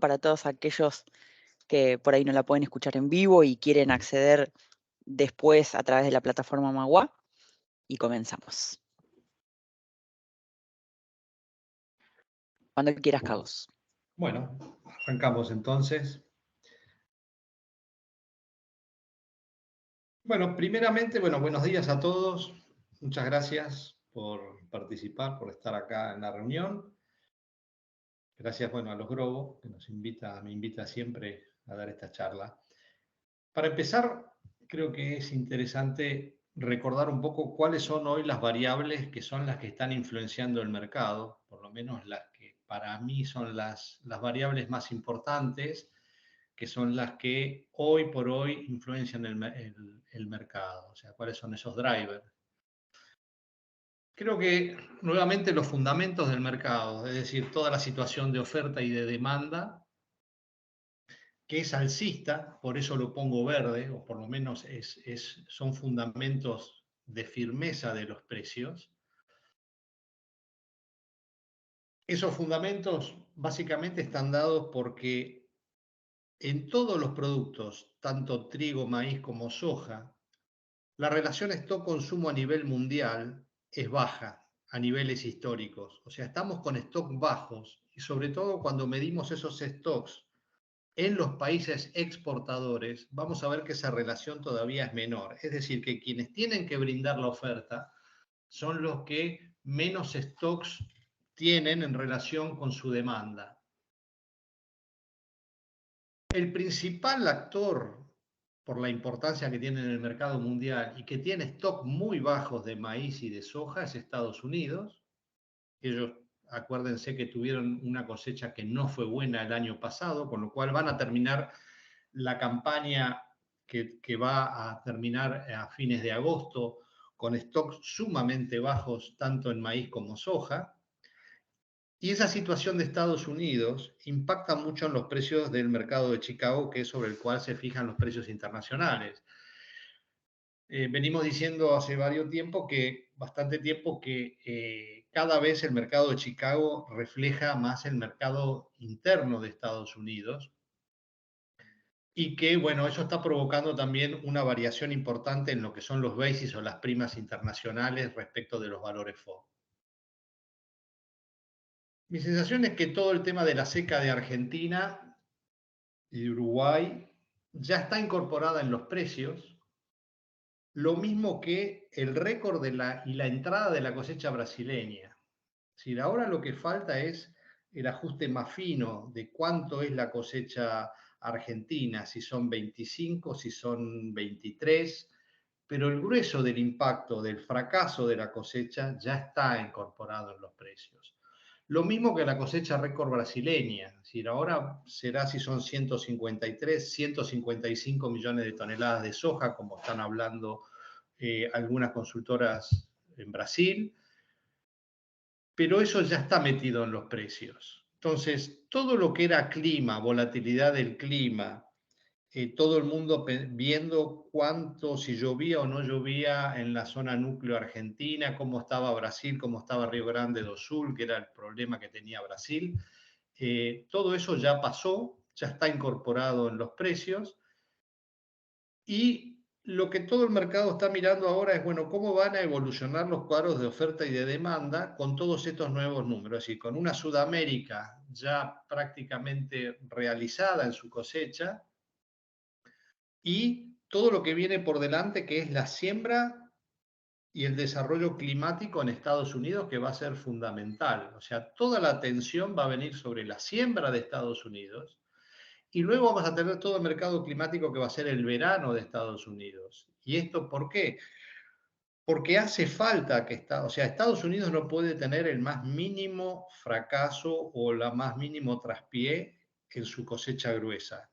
para todos aquellos que por ahí no la pueden escuchar en vivo y quieren acceder después a través de la plataforma Magua. Y comenzamos. Cuando quieras, Carlos. Bueno, arrancamos entonces. Bueno, primeramente, buenos días a todos. Muchas gracias por participar, por estar acá en la reunión. Gracias, a los Grobo, que me invita siempre a dar esta charla. Para empezar, creo que es interesante recordar un poco cuáles son hoy las variables que son las que están influenciando el mercado, por lo menos las que para mí son las variables más importantes, que son las que hoy por hoy influencian el mercado, o sea, cuáles son esos drivers. Creo que nuevamente los fundamentos del mercado, es decir, toda la situación de oferta y de demanda, que es alcista, por eso lo pongo verde, o por lo menos son fundamentos de firmeza de los precios. Esos fundamentos básicamente están dados porque en todos los productos, tanto trigo, maíz como soja, la relación stock-consumo a nivel mundial es baja a niveles históricos. O sea, estamos con stock bajos y sobre todo cuando medimos esos stocks en los países exportadores, vamos a ver que esa relación todavía es menor. Es decir, que quienes tienen que brindar la oferta son los que menos stocks tienen en relación con su demanda. El principal actor, por la importancia que tiene en el mercado mundial y que tiene stock muy bajos de maíz y de soja, es Estados Unidos. Ellos, acuérdense que tuvieron una cosecha que no fue buena el año pasado, con lo cual van a terminar la campaña que va a terminar a fines de agosto con stocks sumamente bajos tanto en maíz como soja. Y esa situación de Estados Unidos impacta mucho en los precios del mercado de Chicago, que es sobre el cual se fijan los precios internacionales. Venimos diciendo hace bastante tiempo que cada vez el mercado de Chicago refleja más el mercado interno de Estados Unidos y que, eso está provocando también una variación importante en lo que son los basis o las primas internacionales respecto de los valores FOB. Mi sensación es que todo el tema de la seca de Argentina y Uruguay ya está incorporada en los precios, lo mismo que el récord y la entrada de la cosecha brasileña. Es decir, ahora lo que falta es el ajuste más fino de cuánto es la cosecha argentina, si son 25, si son 23, pero el grueso del impacto del fracaso de la cosecha ya está incorporado en los precios. Lo mismo que la cosecha récord brasileña, es decir, ahora será si son 153, 155 millones de toneladas de soja, como están hablando algunas consultoras en Brasil, pero eso ya está metido en los precios. Entonces, todo lo que era clima, volatilidad del clima, todo el mundo viendo cuánto, si llovía o no llovía en la zona núcleo argentina, cómo estaba Brasil, cómo estaba Río Grande do Sul, que era el problema que tenía Brasil. Todo eso ya pasó, ya está incorporado en los precios y lo que todo el mercado está mirando ahora es, cómo van a evolucionar los cuadros de oferta y de demanda con todos estos nuevos números, es decir, con una Sudamérica ya prácticamente realizada en su cosecha, y todo lo que viene por delante, que es la siembra y el desarrollo climático en Estados Unidos, que va a ser fundamental. O sea, toda la atención va a venir sobre la siembra de Estados Unidos y luego vamos a tener todo el mercado climático que va a ser el verano de Estados Unidos. ¿Y esto por qué? Porque hace falta que Estados Unidos no puede tener el más mínimo fracaso o la más mínimo traspié en su cosecha gruesa.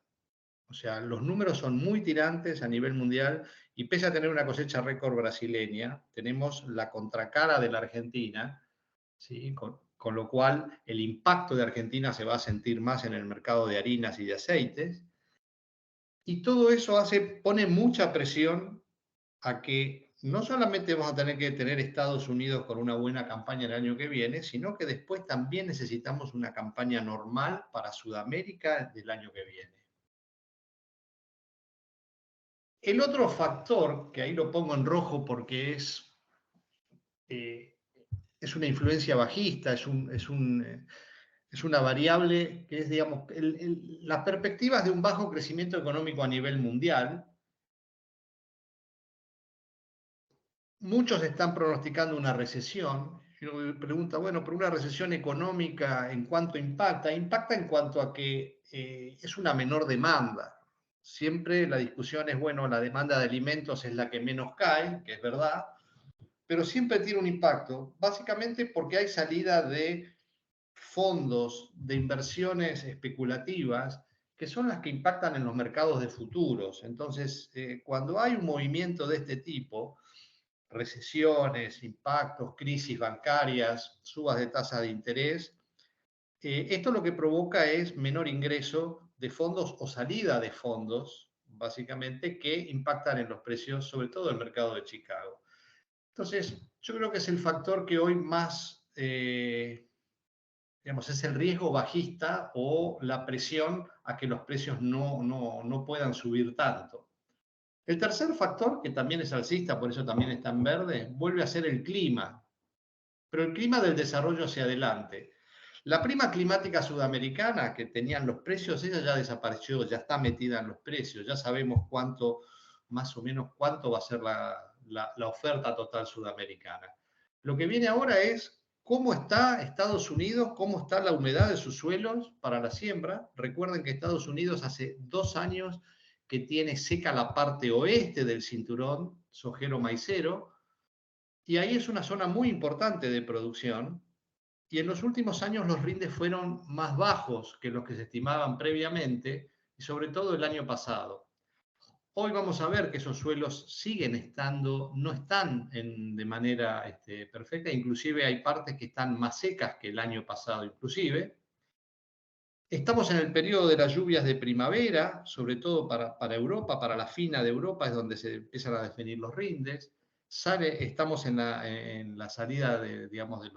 O sea, los números son muy tirantes a nivel mundial y pese a tener una cosecha récord brasileña, tenemos la contracara de la Argentina, ¿sí? Con lo cual el impacto de Argentina se va a sentir más en el mercado de harinas y de aceites. Y todo eso pone mucha presión a que no solamente vamos a tener que tener Estados Unidos con una buena campaña el año que viene, sino que después también necesitamos una campaña normal para Sudamérica del año que viene. El otro factor, que ahí lo pongo en rojo porque es una influencia bajista, es una variable que es, digamos, las perspectivas de un bajo crecimiento económico a nivel mundial. Muchos están pronosticando una recesión. Y uno me pregunta, bueno, pero una recesión económica, ¿en cuánto impacta? Impacta en cuanto a que es una menor demanda. Siempre la discusión es, bueno, la demanda de alimentos es la que menos cae, que es verdad, pero siempre tiene un impacto, básicamente porque hay salida de fondos de inversiones especulativas que son las que impactan en los mercados de futuros. Entonces, cuando hay un movimiento de este tipo, recesiones, impactos, crisis bancarias, subas de tasa de interés, esto lo que provoca es menor ingreso de fondos o salida de fondos, básicamente, que impactan en los precios, sobre todo el mercado de Chicago. Entonces, yo creo que es el factor que hoy más, digamos, es el riesgo bajista o la presión a que los precios no puedan subir tanto. El tercer factor, que también es alcista, por eso también está en verde, vuelve a ser el clima, pero el clima del desarrollo hacia adelante. La prima climática sudamericana que tenían los precios, ella ya desapareció, ya está metida en los precios, ya sabemos cuánto, más o menos cuánto va a ser la oferta total sudamericana. Lo que viene ahora es cómo está Estados Unidos, cómo está la humedad de sus suelos para la siembra. Recuerden que Estados Unidos hace 2 años que tiene seca la parte oeste del cinturón sojero maicero, y ahí es una zona muy importante de producción, y en los últimos años los rindes fueron más bajos que los que se estimaban previamente, y sobre todo el año pasado. Hoy vamos a ver que esos suelos siguen estando, no están de manera perfecta, inclusive hay partes que están más secas que el año pasado inclusive. Estamos en el periodo de las lluvias de primavera, sobre todo para Europa, para la fina de Europa es donde se empiezan a definir los rindes. Estamos en la salida digamos,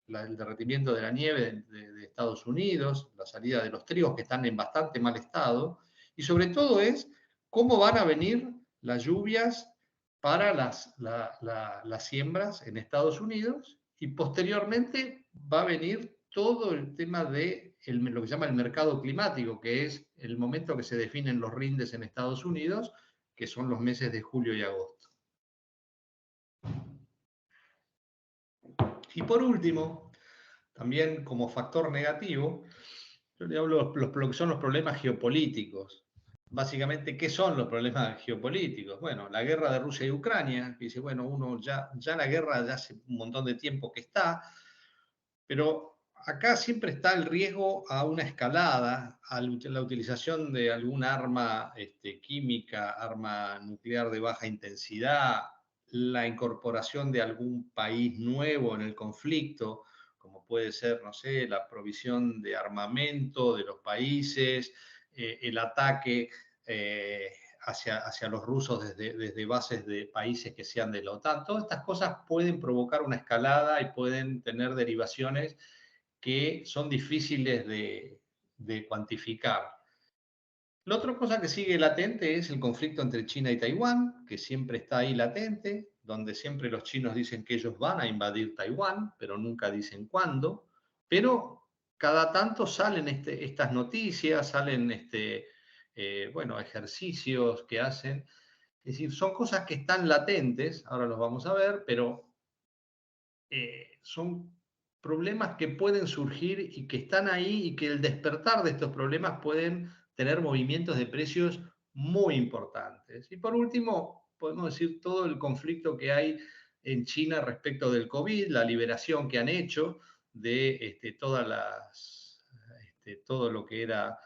el derretimiento de la nieve de Estados Unidos, la salida de los trigos que están en bastante mal estado, y sobre todo es cómo van a venir las lluvias para las siembras en Estados Unidos, y posteriormente va a venir todo el tema de lo que se llama el mercado climático, que es el momento que se definen los rindes en Estados Unidos, que son los meses de julio y agosto. Y por último, también como factor negativo, yo le hablo de lo que son los problemas geopolíticos. Básicamente, ¿qué son los problemas geopolíticos? Bueno, la guerra de Rusia y Ucrania, que dice, bueno, uno ya la guerra ya hace un montón de tiempo que está, pero acá siempre está el riesgo a una escalada, a la utilización de algún arma química, arma nuclear de baja intensidad, la incorporación de algún país nuevo en el conflicto, como puede ser, no sé, la provisión de armamento de los países, el ataque hacia los rusos desde bases de países que sean de la OTAN. Todas estas cosas pueden provocar una escalada y pueden tener derivaciones que son difíciles de cuantificar. La otra cosa que sigue latente es el conflicto entre China y Taiwán, que siempre está ahí latente, donde siempre los chinos dicen que ellos van a invadir Taiwán, pero nunca dicen cuándo. Pero cada tanto salen estas noticias, salen bueno, ejercicios que hacen. Es decir, son cosas que están latentes, ahora los vamos a ver, pero son problemas que pueden surgir y que están ahí, y que el despertar de estos problemas pueden tener movimientos de precios muy importantes. Y por último, podemos decir todo el conflicto que hay en China respecto del COVID, la liberación que han hecho de todo lo que era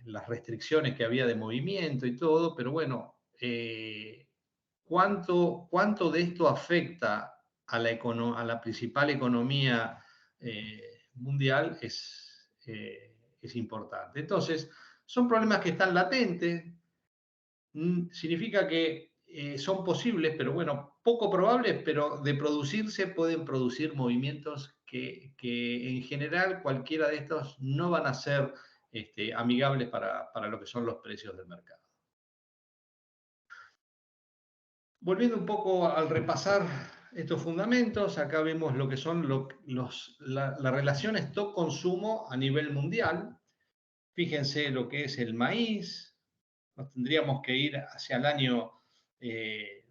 las restricciones que había de movimiento y todo, pero bueno, ¿cuánto de esto afecta a la principal economía mundial? Es importante. Entonces, son problemas que están latentes. Significa que son posibles, pero bueno, poco probables, pero de producirse pueden producir movimientos que en general cualquiera de estos no van a ser amigables para lo que son los precios del mercado. Volviendo un poco al repasar estos fundamentos, acá vemos lo que son la relación stock-consumo a nivel mundial. Fíjense lo que es el maíz. Nos tendríamos que ir hacia el año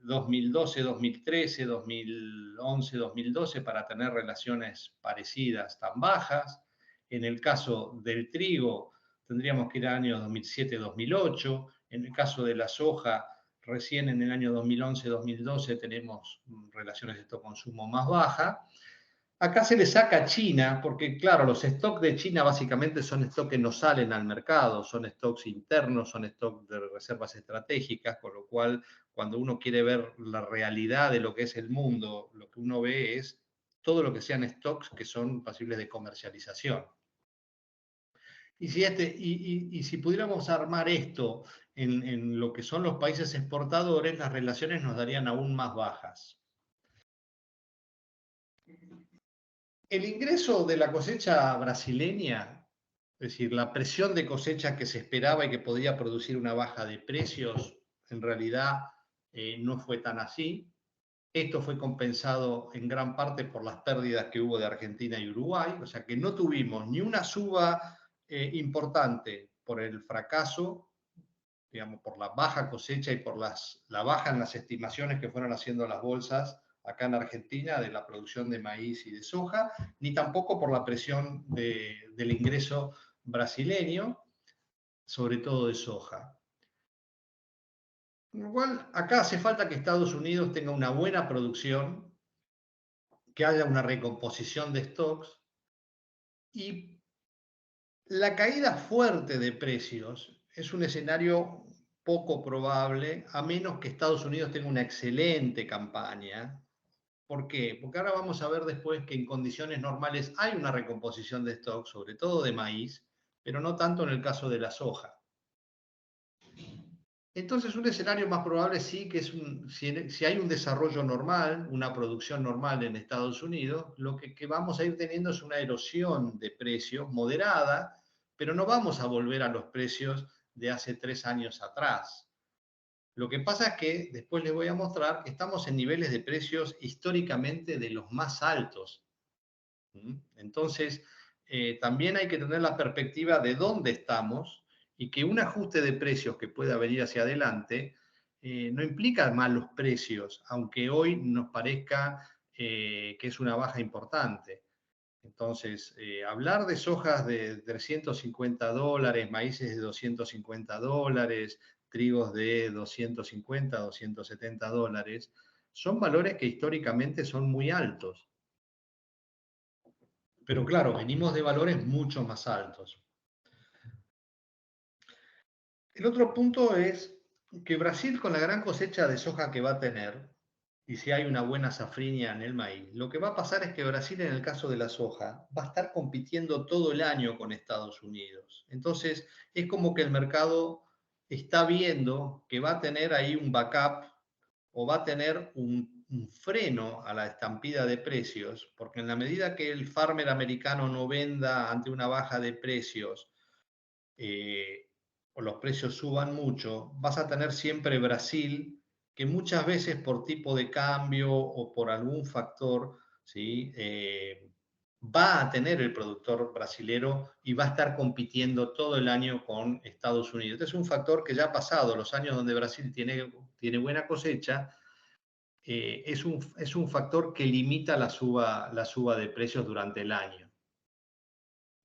2012, 2013, 2011, 2012 para tener relaciones parecidas tan bajas. En el caso del trigo, tendríamos que ir al año 2007, 2008. En el caso de la soja, recién en el año 2011, 2012 tenemos relaciones de stock-consumo más bajas. Acá se le saca a China, porque claro, los stocks de China básicamente son stocks que no salen al mercado, son stocks internos, son stocks de reservas estratégicas, con lo cual cuando uno quiere ver la realidad de lo que es el mundo, lo que uno ve es todo lo que sean stocks que son pasibles de comercialización. Y si pudiéramos armar esto en lo que son los países exportadores, las relaciones nos darían aún más bajas. El ingreso de la cosecha brasileña, es decir, la presión de cosecha que se esperaba y que podía producir una baja de precios, en realidad no fue tan así. Esto fue compensado en gran parte por las pérdidas que hubo de Argentina y Uruguay, o sea que no tuvimos ni una suba importante por el fracaso, digamos, por la baja cosecha y por la baja en las estimaciones que fueron haciendo las bolsas acá en Argentina de la producción de maíz y de soja, ni tampoco por la presión del ingreso brasileño, sobre todo de soja. Con lo cual, acá hace falta que Estados Unidos tenga una buena producción, que haya una recomposición de stocks y la caída fuerte de precios es un escenario poco probable, a menos que Estados Unidos tenga una excelente campaña. ¿Por qué? Porque ahora vamos a ver después que en condiciones normales hay una recomposición de stock, sobre todo de maíz, pero no tanto en el caso de la soja. Entonces, un escenario más probable sí que es si hay un desarrollo normal, una producción normal en Estados Unidos, lo que vamos a ir teniendo es una erosión de precios moderada, pero no vamos a volver a los precios de hace 3 años atrás. Lo que pasa es que después les voy a mostrar que estamos en niveles de precios históricamente de los más altos. Entonces, también hay que tener la perspectiva de dónde estamos y que un ajuste de precios que pueda venir hacia adelante no implica malos precios, aunque hoy nos parezca que es una baja importante. Entonces, hablar de sojas de $350, maíces de $250, trigos de $250, $270, son valores que históricamente son muy altos. Pero claro, venimos de valores mucho más altos. El otro punto es que Brasil, con la gran cosecha de soja que va a tener, y si hay una buena safrinha en el maíz, lo que va a pasar es que Brasil, en el caso de la soja, va a estar compitiendo todo el año con Estados Unidos. Entonces, es como que el mercado está viendo que va a tener ahí un backup o va a tener un freno a la estampida de precios, porque en la medida que el farmer americano no venda ante una baja de precios, o los precios suban mucho, vas a tener siempre Brasil, que muchas veces por tipo de cambio o por algún factor, ¿sí? Va a tener el productor brasilero y va a estar compitiendo todo el año con Estados Unidos. Este es un factor que ya ha pasado, los años donde Brasil tiene buena cosecha, es un factor que limita la suba de precios durante el año.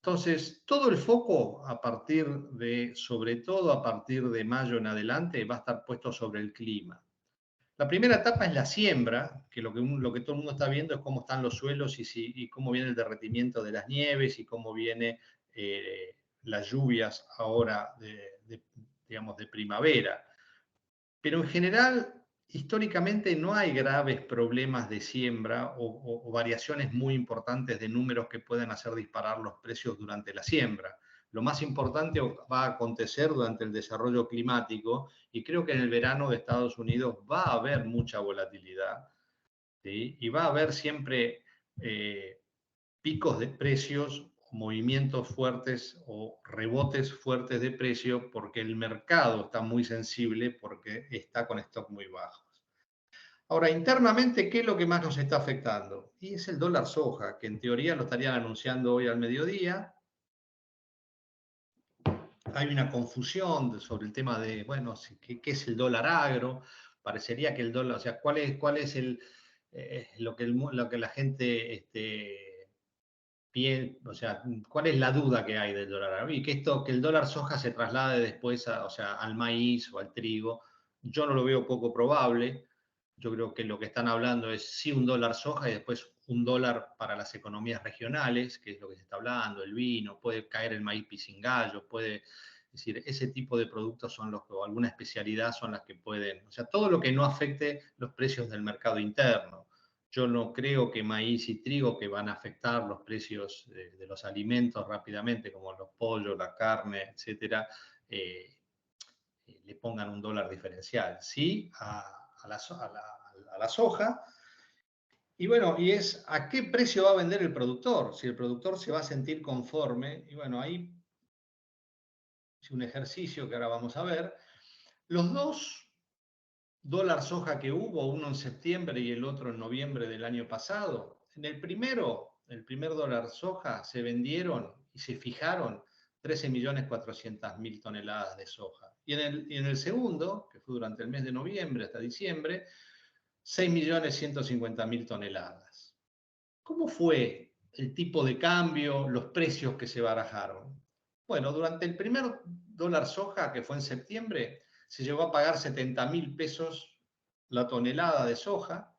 Entonces, todo el foco sobre todo a partir de mayo en adelante, va a estar puesto sobre el clima. La primera etapa es la siembra, que lo que todo el mundo está viendo es cómo están los suelos y cómo viene el derretimiento de las nieves y cómo viene las lluvias ahora digamos, de primavera. Pero en general, históricamente no hay graves problemas de siembra o variaciones muy importantes de números que puedan hacer disparar los precios durante la siembra. lo más importante va a acontecer durante el desarrollo climático, y creo que en el verano de Estados Unidos va a haber mucha volatilidad, ¿sí? Y va a haber siempre picos de precios, movimientos fuertes o rebotes fuertes de precio, porque el mercado está muy sensible, porque está con stock muy bajos. Ahora, internamente, ¿qué es lo que más nos está afectando? Y es el dólar soja, que en teoría lo estarían anunciando hoy al mediodía. Hay una confusión sobre el tema de, bueno, ¿qué es el dólar agro? Parecería que el dólar, o sea, ¿cuál es lo que la gente o sea, ¿cuál es la duda que hay del dólar agro? Y que el dólar soja se traslade después o sea, al maíz o al trigo, yo no lo veo poco probable. Yo creo que lo que están hablando es sí un dólar soja y después un dólar para las economías regionales, que es lo que se está hablando, el vino, puede caer el maíz pisingallo, es decir, ese tipo de productos son los que, o alguna especialidad son las que pueden, o sea, todo lo que no afecte los precios del mercado interno. Yo no creo que maíz y trigo, que van a afectar los precios de los alimentos rápidamente, como los pollos, la carne, etcétera, le pongan un dólar diferencial. Sí a la soja. Y bueno, y es a qué precio va a vender el productor, si el productor se va a sentir conforme. Y bueno, ahí es un ejercicio que ahora vamos a ver. Los dos dólar soja que hubo, uno en septiembre y el otro en noviembre del año pasado, en el primer dólar soja, se vendieron y se fijaron 13.400.000 toneladas de soja. Y en el segundo, que fue durante el mes de noviembre hasta diciembre, 6.150.000 toneladas. ¿Cómo fue el tipo de cambio, los precios que se barajaron? Bueno, durante el primer dólar soja, que fue en septiembre, se llegó a pagar 70.000 pesos la tonelada de soja.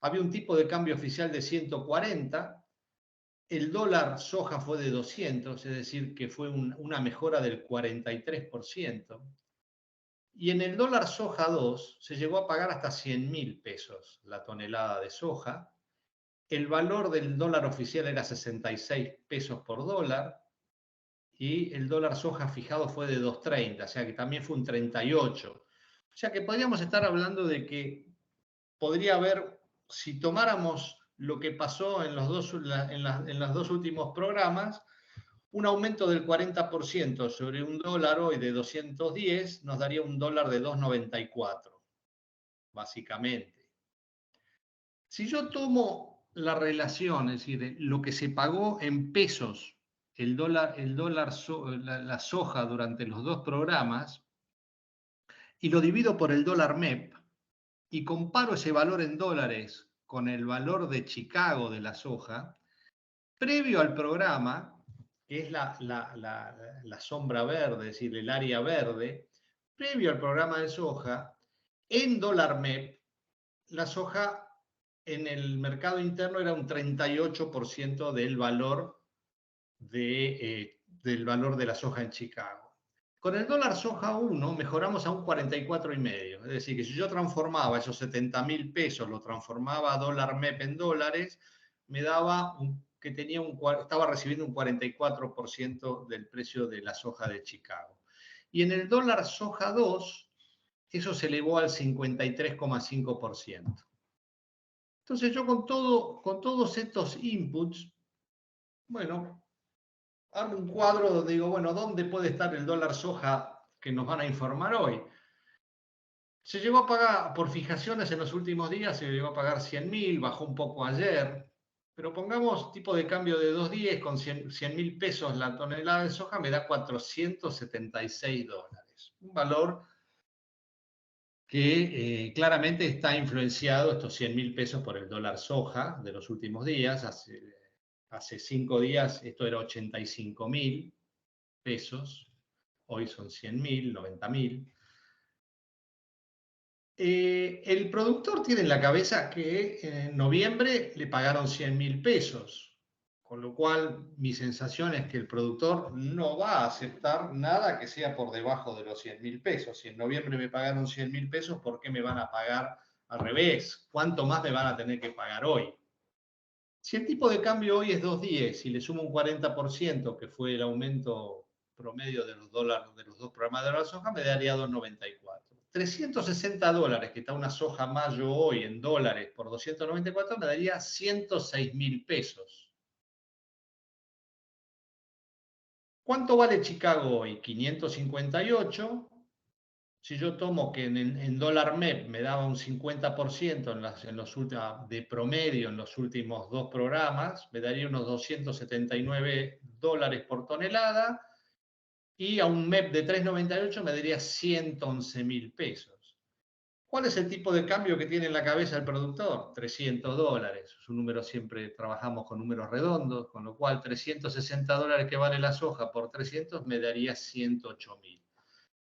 Había un tipo de cambio oficial de 140. El dólar soja fue de 200, es decir, que fue una mejora del 43%. Y en el dólar soja 2 se llegó a pagar hasta 100.000 pesos la tonelada de soja. El valor del dólar oficial era 66 pesos por dólar y el dólar soja fijado fue de 2.30, o sea que también fue un 38. O sea que podríamos estar hablando de que podría haber, si tomáramos lo que pasó en los dos últimos programas, un aumento del 40% sobre un dólar hoy de 210 nos daría un dólar de 2.94, básicamente. Si yo tomo la relación, es decir, lo que se pagó en pesos, la soja durante los dos programas, y lo divido por el dólar MEP, y comparo ese valor en dólares con el valor de Chicago de la soja, previo al programa, que es la sombra verde, es decir, el área verde, previo al programa de soja, en dólar MEP, la soja en el mercado interno era un 38% del valor del valor de la soja en Chicago. Con el dólar soja 1 mejoramos a un 44,5. Es decir, que si yo transformaba esos 70.000 pesos, lo transformaba a dólar MEP en dólares, me daba estaba recibiendo un 44% del precio de la soja de Chicago. Y en el dólar soja 2, eso se elevó al 53,5%. Entonces yo con todos estos inputs, bueno, armo un cuadro donde digo, bueno, ¿dónde puede estar el dólar soja que nos van a informar hoy? Se llegó a pagar por fijaciones en los últimos días, se llegó a pagar 100.000, bajó un poco ayer, pero pongamos tipo de cambio de 2.10 con 100.000 pesos la tonelada de soja, me da 476 dólares. Un valor que claramente está influenciado, estos 100.000 pesos, por el dólar soja de los últimos días. Hace 5 días esto era 85.000 pesos, hoy son 100.000, 90.000. El productor tiene en la cabeza que en noviembre le pagaron 100.000 pesos, con lo cual mi sensación es que el productor no va a aceptar nada que sea por debajo de los 100.000 pesos. Si en noviembre me pagaron 100.000 pesos, ¿por qué me van a pagar al revés? ¿Cuánto más me van a tener que pagar hoy? Si el tipo de cambio hoy es 2.10 y le sumo un 40%, que fue el aumento promedio de los dólares de los dos programas de la soja, me daría 2,94. 360 dólares, que está una soja mayo hoy en dólares por 294, me daría 106.000 pesos. ¿Cuánto vale Chicago hoy? 558. Si yo tomo que en dólar MEP me daba un 50% de promedio en los últimos dos programas, me daría unos 279 dólares por tonelada, y a un MEP de 3,98 me daría 111.000 pesos. ¿Cuál es el tipo de cambio que tiene en la cabeza el productor? 300 dólares. Es un número, siempre trabajamos con números redondos, con lo cual 360 dólares que vale la soja por 300 me daría 108.000.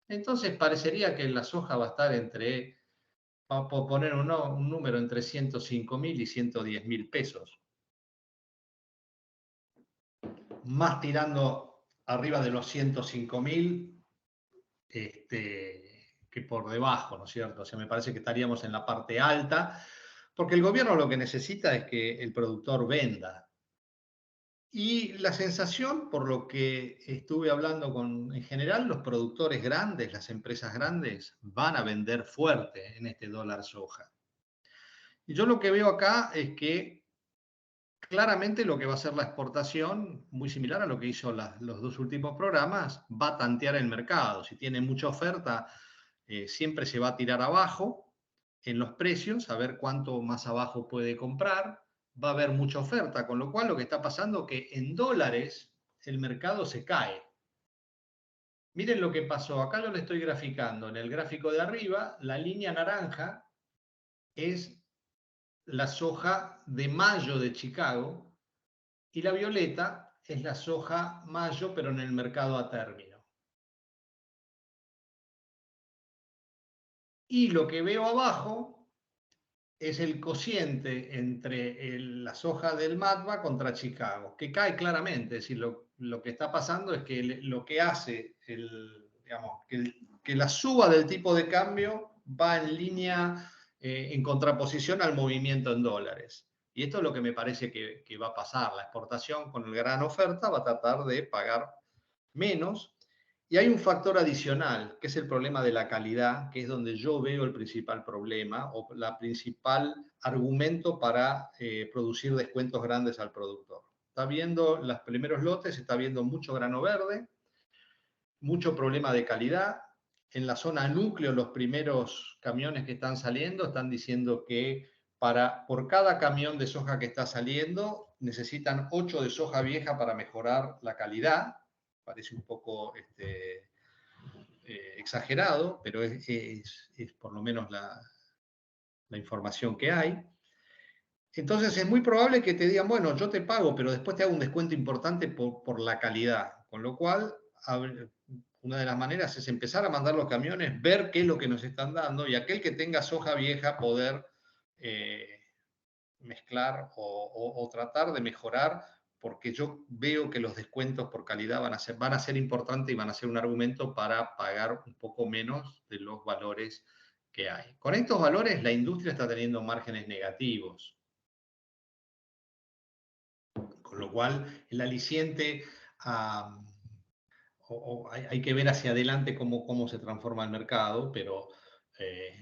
Entonces parecería que la soja va a estar entre, vamos a poner un número, entre 105.000 y 110.000 pesos. Más tirando arriba de los 105.000 que por debajo, ¿no es cierto? O sea, me parece que estaríamos en la parte alta, porque el gobierno lo que necesita es que el productor venda. Y la sensación, por lo que estuve hablando en general, los productores grandes, las empresas grandes, van a vender fuerte en este dólar soja. Y yo lo que veo acá es que claramente lo que va a ser la exportación, muy similar a lo que hizo los dos últimos programas, va a tantear el mercado. Si tiene mucha oferta, siempre se va a tirar abajo en los precios, a ver cuánto más abajo puede comprar. Va a haber mucha oferta, con lo cual lo que está pasando es que en dólares el mercado se cae. Miren lo que pasó, acá yo le estoy graficando, en el gráfico de arriba, la línea naranja es la soja de mayo de Chicago y la violeta es la soja mayo, pero en el mercado a término. Y lo que veo abajo es el cociente entre la soja del MATBA contra Chicago, que cae claramente. Es decir, lo que está pasando es que lo que hace, digamos, que la suba del tipo de cambio va en línea, en contraposición al movimiento en dólares. Y esto es lo que me parece que va a pasar. La exportación con el gran oferta va a tratar de pagar menos. Y hay un factor adicional, que es el problema de la calidad, que es donde yo veo el principal problema o la principal argumento para producir descuentos grandes al productor. Está viendo los primeros lotes, está viendo mucho grano verde, mucho problema de calidad. En la zona núcleo, los primeros camiones que están saliendo están diciendo que por cada camión de soja que está saliendo, necesitan 8 de soja vieja para mejorar la calidad. Parece un poco exagerado, pero es por lo menos la información que hay. Entonces es muy probable que te digan, bueno, yo te pago, pero después te hago un descuento importante por la calidad. Con lo cual, una de las maneras es empezar a mandar los camiones, ver qué es lo que nos están dando, y aquel que tenga soja vieja poder mezclar o tratar de mejorar, porque yo veo que los descuentos por calidad van a ser importantes y van a ser un argumento para pagar un poco menos de los valores que hay. Con estos valores la industria está teniendo márgenes negativos, con lo cual el aliciente hay que ver hacia adelante cómo se transforma el mercado, pero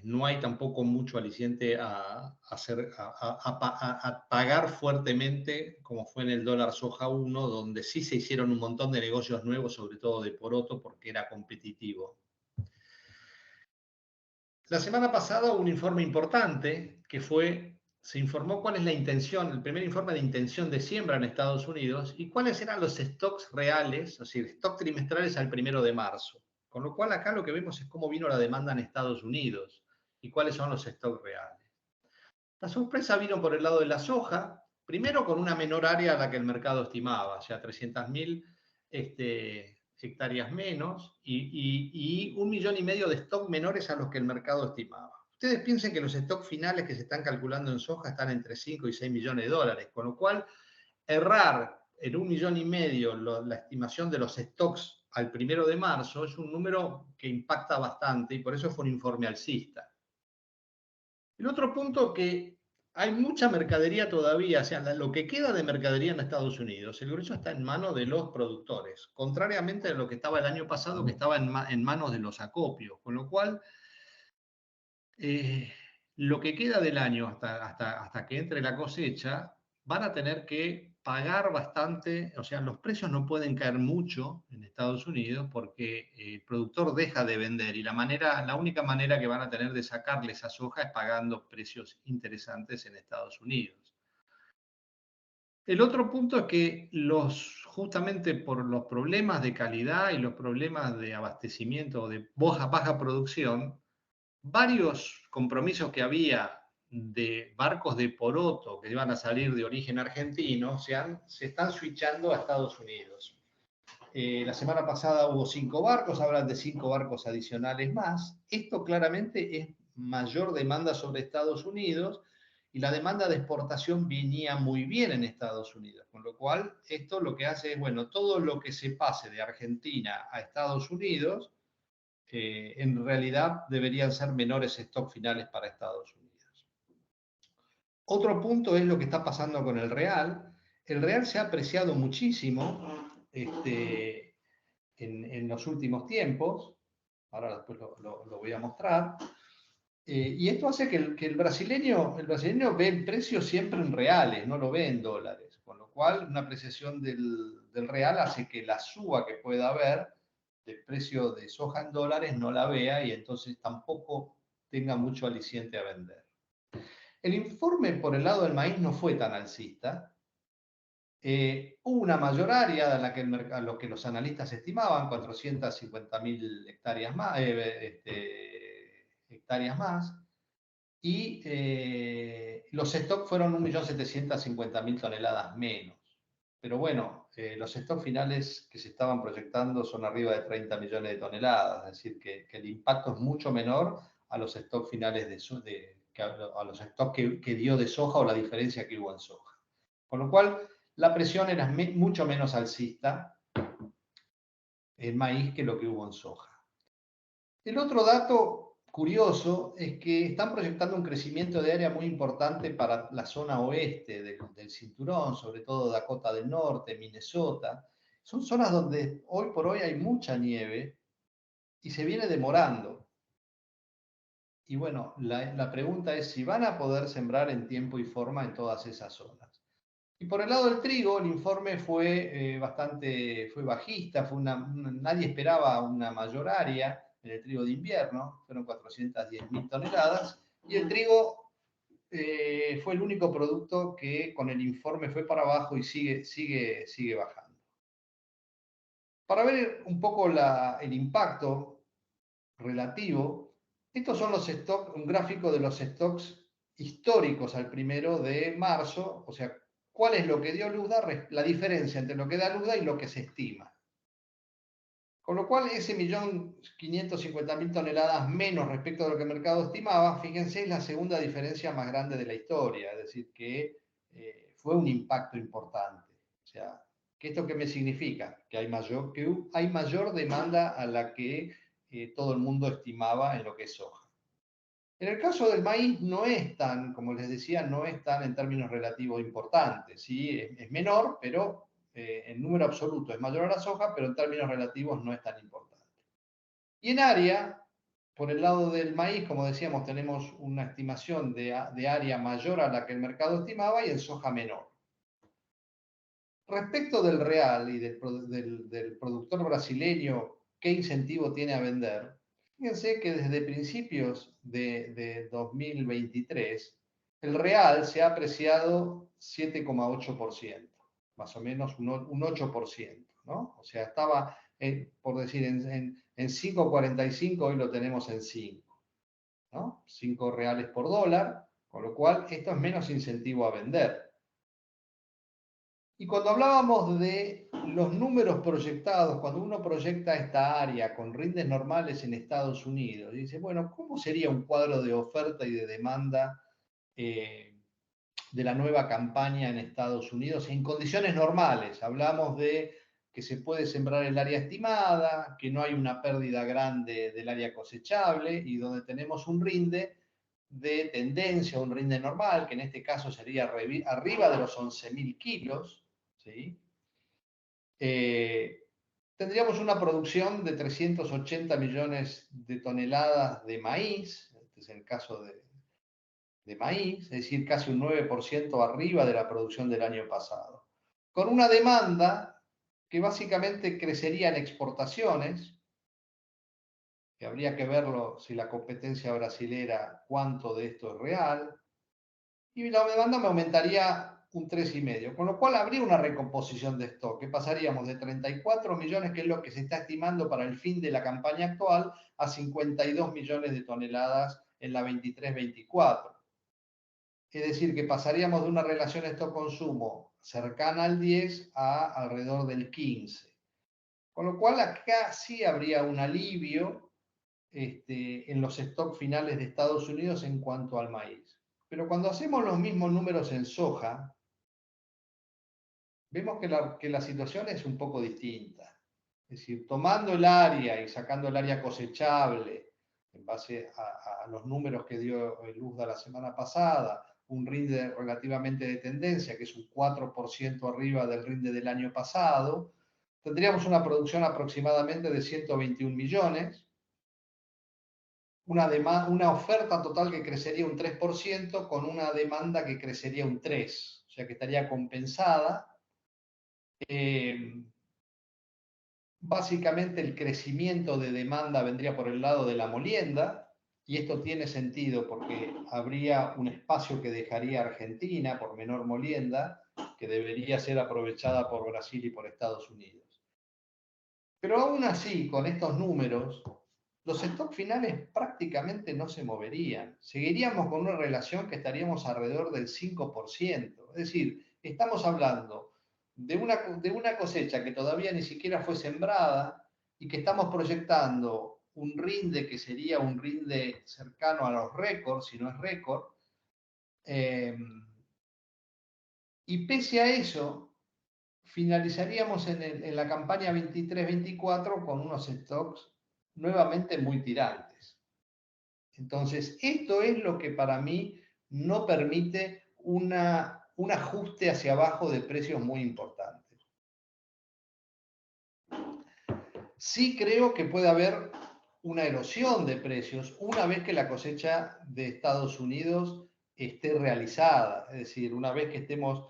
no hay tampoco mucho aliciente a pagar fuertemente, como fue en el dólar soja 1, donde sí se hicieron un montón de negocios nuevos, sobre todo de poroto, porque era competitivo. La semana pasada hubo un informe importante que se informó cuál es la intención, el primer informe de intención de siembra en Estados Unidos y cuáles eran los stocks reales, es decir, stocks trimestrales al 1 de marzo. Con lo cual acá lo que vemos es cómo vino la demanda en Estados Unidos y cuáles son los stocks reales. La sorpresa vino por el lado de la soja, primero con una menor área a la que el mercado estimaba, o sea, 300.000 hectáreas menos y 1,5 millones de stock menores a los que el mercado estimaba. Ustedes piensen que los stocks finales que se están calculando en soja están entre 5 y 6 millones de dólares, con lo cual errar en 1,5 millones la estimación de los stocks al 1 de marzo es un número que impacta bastante y por eso fue un informe alcista. El otro punto que hay mucha mercadería todavía, o sea, lo que queda de mercadería en Estados Unidos, el grueso está en manos de los productores, contrariamente a lo que estaba el año pasado, que estaba en manos de los acopios, con lo cual lo que queda del año hasta que entre la cosecha, van a tener que pagar bastante, o sea, los precios no pueden caer mucho en Estados Unidos porque el productor deja de vender y la única manera que van a tener de sacarle esa soja es pagando precios interesantes en Estados Unidos. El otro punto es que justamente por los problemas de calidad y los problemas de abastecimiento o de baja producción, varios compromisos que había de barcos de poroto que iban a salir de origen argentino se están switchando a Estados Unidos. La semana pasada hubo 5 barcos, hablan de 5 barcos adicionales más. Esto claramente es mayor demanda sobre Estados Unidos y la demanda de exportación venía muy bien en Estados Unidos, con lo cual esto lo que hace es, bueno, todo lo que se pase de Argentina a Estados Unidos en realidad deberían ser menores stock finales para Estados Unidos. Otro punto es lo que está pasando con el real. El real se ha apreciado muchísimo en los últimos tiempos. Ahora después lo voy a mostrar. Y esto hace que el brasileño ve el precio siempre en reales, no lo ve en dólares. Con lo cual, una apreciación del real hace que la suba que pueda haber del precio de soja en dólares no la vea y entonces tampoco tenga mucho aliciente a vender. El informe por el lado del maíz no fue tan alcista. Hubo una mayor área a lo que los analistas estimaban, 450.000 hectáreas más, hectáreas más, y los stocks fueron 1.750.000 toneladas menos. Pero bueno, los stocks finales que se estaban proyectando son arriba de 30 millones de toneladas, es decir, que el impacto es mucho menor a los stocks finales a los stocks que dio de soja o la diferencia que hubo en soja. Con lo cual, la presión era mucho menos alcista en maíz que lo que hubo en soja. El otro dato curioso es que están proyectando un crecimiento de área muy importante para la zona oeste del cinturón, sobre todo Dakota del Norte, Minnesota. Son zonas donde hoy por hoy hay mucha nieve y se viene demorando. Y bueno, la pregunta es si van a poder sembrar en tiempo y forma en todas esas zonas. Y por el lado del trigo, el informe fue fue bajista, nadie esperaba una mayor área en el trigo de invierno, fueron 410.000 toneladas, y el trigo fue el único producto que con el informe fue para abajo y sigue bajando. Para ver un poco el impacto relativo, estos son los stocks, un gráfico de los stocks históricos al 1 de marzo, o sea, cuál es lo que dio Luzda, la diferencia entre lo que da Luzda y lo que se estima. Con lo cual, ese 1.550.000 toneladas menos respecto a lo que el mercado estimaba, fíjense, es la segunda diferencia más grande de la historia, es decir, que fue un impacto importante. O sea, ¿esto qué me significa? Que hay mayor demanda a la que todo el mundo estimaba en lo que es soja. En el caso del maíz no es tan, como les decía, no es tan en términos relativos importante, ¿sí? Es menor, pero en número absoluto es mayor a la soja, pero en términos relativos no es tan importante. Y en área, por el lado del maíz, como decíamos, tenemos una estimación de área mayor a la que el mercado estimaba y en soja menor. Respecto del real y del productor brasileño, ¿qué incentivo tiene a vender? Fíjense que desde principios de 2023, el real se ha apreciado 7,8%, más o menos un 8%, ¿no? O sea, estaba, por decir, en 5,45, hoy lo tenemos en 5, ¿no? 5 reales por dólar, con lo cual esto es menos incentivo a vender. Y cuando hablábamos de los números proyectados, cuando uno proyecta esta área con rindes normales en Estados Unidos, dice, bueno, ¿cómo sería un cuadro de oferta y de demanda de la nueva campaña en Estados Unidos en condiciones normales? Hablamos de que se puede sembrar el área estimada, que no hay una pérdida grande del área cosechable y donde tenemos un rinde de tendencia, un rinde normal, que en este caso sería arriba de los 11.000 kilos, ¿sí? Tendríamos una producción de 380 millones de toneladas de maíz, este es el caso de maíz, es decir, casi un 9% arriba de la producción del año pasado, con una demanda que básicamente crecería en exportaciones, que habría que verlo si la competencia brasilera, cuánto de esto es real, y la demanda me aumentaría un 3,5, con lo cual habría una recomposición de stock, que pasaríamos de 34 millones, que es lo que se está estimando para el fin de la campaña actual, a 52 millones de toneladas en la 23-24. Es decir, que pasaríamos de una relación stock-consumo cercana al 10 a alrededor del 15. Con lo cual acá sí habría un alivio en los stocks finales de Estados Unidos en cuanto al maíz. Pero cuando hacemos los mismos números en soja, vemos que la situación es un poco distinta. Es decir, tomando el área y sacando el área cosechable en base a los números que dio el USDA la semana pasada, un rinde relativamente de tendencia, que es un 4% arriba del rinde del año pasado, tendríamos una producción aproximadamente de 121 millones, una oferta total que crecería un 3%, con una demanda que crecería un 3%, o sea que estaría compensada. Básicamente el crecimiento de demanda vendría por el lado de la molienda, y esto tiene sentido porque habría un espacio que dejaría Argentina por menor molienda, que debería ser aprovechada por Brasil y por Estados Unidos. Pero aún así, con estos números, los stocks finales prácticamente no se moverían. Seguiríamos con una relación que estaríamos alrededor del 5%. Es decir, estamos hablando de una cosecha que todavía ni siquiera fue sembrada y que estamos proyectando un rinde que sería un rinde cercano a los récords, si no es récord. Y pese a eso, finalizaríamos en la campaña 23-24 con unos stocks nuevamente muy tirantes. Entonces, esto es lo que para mí no permite un ajuste hacia abajo de precios muy importante. Sí creo que puede haber una erosión de precios una vez que la cosecha de Estados Unidos esté realizada. Es decir, una vez que estemos,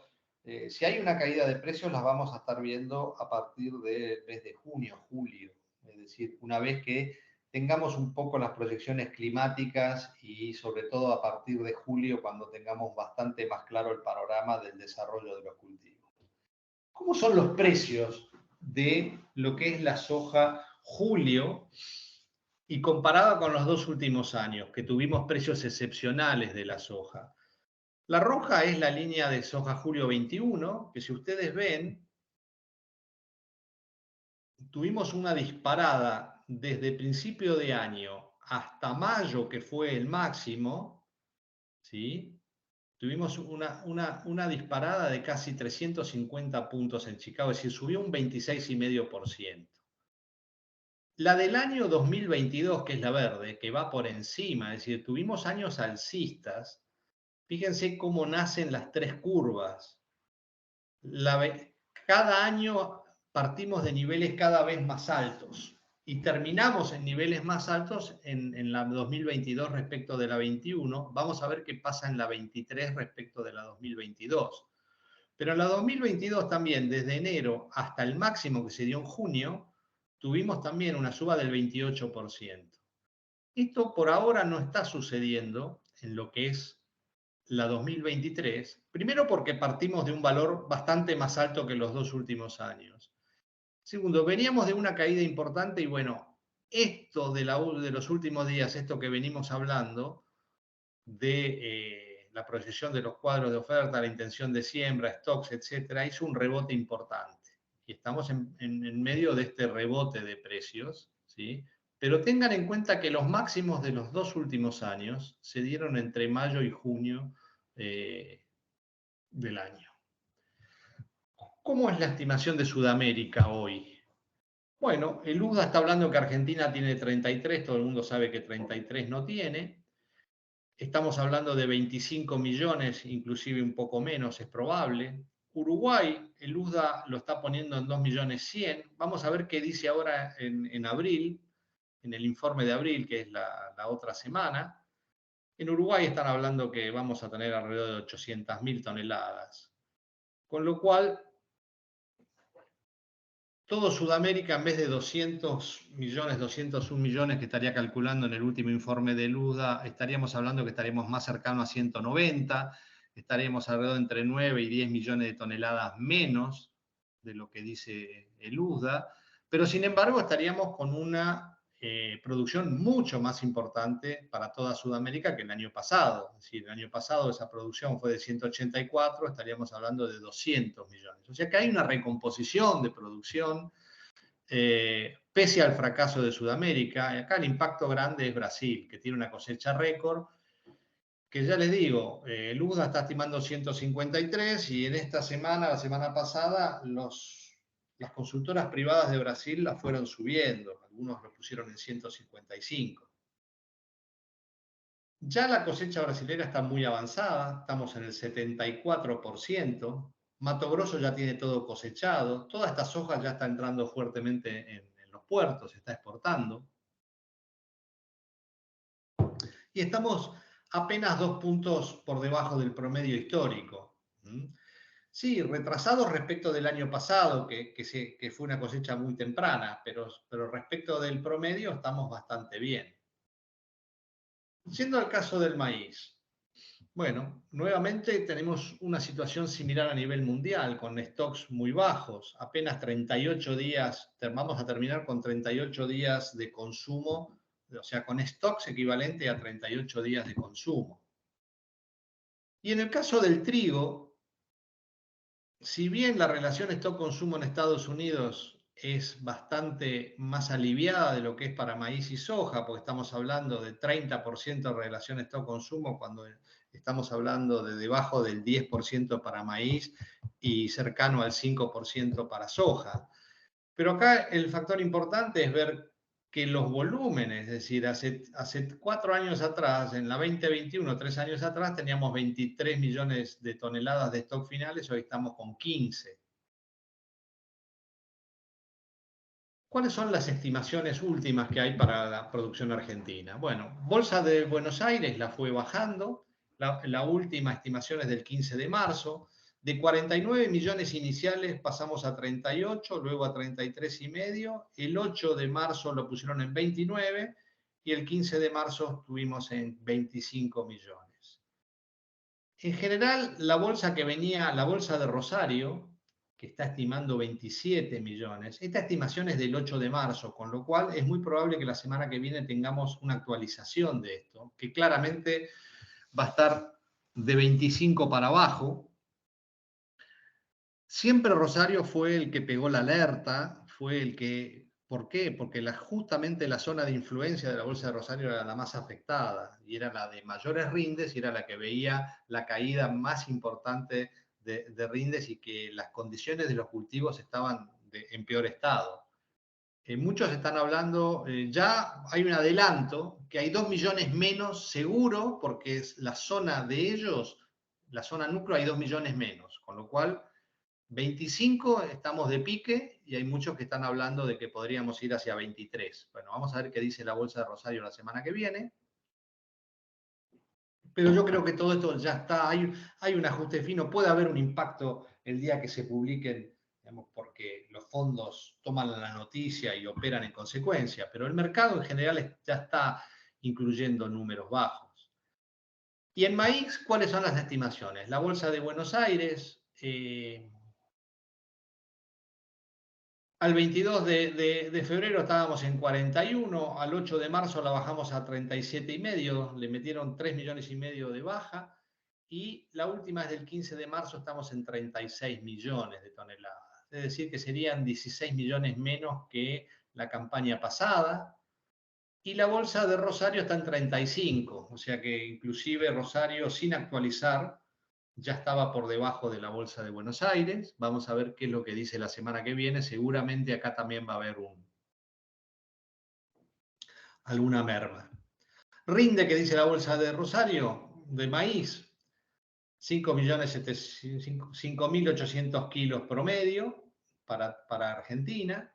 si hay una caída de precios, las vamos a estar viendo a partir del mes de junio, julio. Es decir, una vez que tengamos un poco las proyecciones climáticas y sobre todo a partir de julio, cuando tengamos bastante más claro el panorama del desarrollo de los cultivos. ¿Cómo son los precios de lo que es la soja julio y comparada con los dos últimos años, que tuvimos precios excepcionales de la soja? La roja es la línea de soja julio 21, que si ustedes ven, tuvimos una disparada desde principio de año hasta mayo, que fue el máximo, ¿sí? Tuvimos una disparada de casi 350 puntos en Chicago, es decir, subió un 26,5%. La del año 2022, que es la verde, que va por encima, es decir, tuvimos años alcistas. Fíjense cómo nacen las tres curvas. Cada año partimos de niveles cada vez más altos y terminamos en niveles más altos en la 2022 respecto de la 21. Vamos a ver qué pasa en la 23 respecto de la 2022. Pero en la 2022 también, desde enero hasta el máximo que se dio en junio, tuvimos también una suba del 28%. Esto por ahora no está sucediendo en lo que es la 2023, primero porque partimos de un valor bastante más alto que los dos últimos años. Segundo, veníamos de una caída importante y bueno, esto de los últimos días, esto que venimos hablando, de la proyección de los cuadros de oferta, la intención de siembra, stocks, etcétera, hizo un rebote importante. Y estamos en medio de este rebote de precios, ¿sí? Pero tengan en cuenta que los máximos de los dos últimos años se dieron entre mayo y junio del año. ¿Cómo es la estimación de Sudamérica hoy? Bueno, el USDA está hablando que Argentina tiene 33, todo el mundo sabe que 33 no tiene. Estamos hablando de 25 millones, inclusive un poco menos, es probable. Uruguay, el USDA lo está poniendo en 2.100.000. Vamos a ver qué dice ahora en abril, en el informe de abril, que es la otra semana. En Uruguay están hablando que vamos a tener alrededor de 800.000 toneladas. Con lo cual, todo Sudamérica, en vez de 200 millones, 201 millones que estaría calculando en el último informe de USDA, estaríamos hablando que estaríamos más cercanos a 190, estaríamos alrededor de entre 9 y 10 millones de toneladas menos de lo que dice el USDA, pero sin embargo estaríamos con una producción mucho más importante para toda Sudamérica que el año pasado. Es decir, el año pasado esa producción fue de 184, estaríamos hablando de 200 millones. O sea que hay una recomposición de producción pese al fracaso de Sudamérica. Acá el impacto grande es Brasil, que tiene una cosecha récord, que ya les digo, el USDA está estimando 153 y en esta semana, la semana pasada, las consultoras privadas de Brasil la fueron subiendo, algunos lo pusieron en 155. Ya la cosecha brasilera está muy avanzada, estamos en el 74%, Mato Grosso ya tiene todo cosechado, toda esta soja ya está entrando fuertemente en los puertos, se está exportando. Y estamos apenas 2 puntos por debajo del promedio histórico. Sí, retrasados respecto del año pasado, que fue una cosecha muy temprana, pero respecto del promedio estamos bastante bien. Yendo al caso del maíz, bueno, nuevamente tenemos una situación similar a nivel mundial, con stocks muy bajos, apenas 38 días, vamos a terminar con 38 días de consumo, o sea, con stocks equivalente a 38 días de consumo. Y en el caso del trigo, si bien la relación stock-consumo en Estados Unidos es bastante más aliviada de lo que es para maíz y soja, porque estamos hablando de 30% de relación stock-consumo cuando estamos hablando de debajo del 10% para maíz y cercano al 5% para soja. Pero acá el factor importante es ver que los volúmenes, es decir, hace 4 años atrás, en la 2021, 3 años atrás, teníamos 23 millones de toneladas de stock finales, hoy estamos con 15. ¿Cuáles son las estimaciones últimas que hay para la producción argentina? Bueno, Bolsa de Buenos Aires la fue bajando, la última estimación es del 15 de marzo, de 49 millones iniciales pasamos a 38, luego a 33,5, el 8 de marzo lo pusieron en 29 y el 15 de marzo estuvimos en 25 millones. En general, la bolsa de Rosario, que está estimando 27 millones. Esta estimación es del 8 de marzo, con lo cual es muy probable que la semana que viene tengamos una actualización de esto, que claramente va a estar de 25 para abajo. Siempre Rosario fue el que pegó la alerta, fue el que... ¿Por qué? Porque justamente la zona de influencia de la Bolsa de Rosario era la más afectada y era la de mayores rindes y era la que veía la caída más importante de rindes y que las condiciones de los cultivos estaban en peor estado. Muchos están hablando, ya hay un adelanto, que hay 2 millones menos seguro, porque es la zona de ellos, la zona núcleo hay 2 millones menos, con lo cual 25 estamos de pique y hay muchos que están hablando de que podríamos ir hacia 23. Bueno, vamos a ver qué dice la Bolsa de Rosario la semana que viene. Pero yo creo que todo esto ya está, hay un ajuste fino, puede haber un impacto el día que se publiquen, digamos, porque los fondos toman la noticia y operan en consecuencia, pero el mercado en general ya está incluyendo números bajos. Y en maíz, ¿cuáles son las estimaciones? La Bolsa de Buenos Aires... Al 22 de febrero estábamos en 41, al 8 de marzo la bajamos a 37,5, le metieron 3 millones y medio de baja, y la última es del 15 de marzo, estamos en 36 millones de toneladas. Es decir, que serían 16 millones menos que la campaña pasada, y la bolsa de Rosario está en 35, o sea que inclusive Rosario, sin actualizar, ya estaba por debajo de la bolsa de Buenos Aires. Vamos a ver qué es lo que dice la semana que viene. Seguramente acá también va a haber alguna merma. Rinde, que dice la bolsa de Rosario, de maíz, 5.800 kilos promedio para Argentina.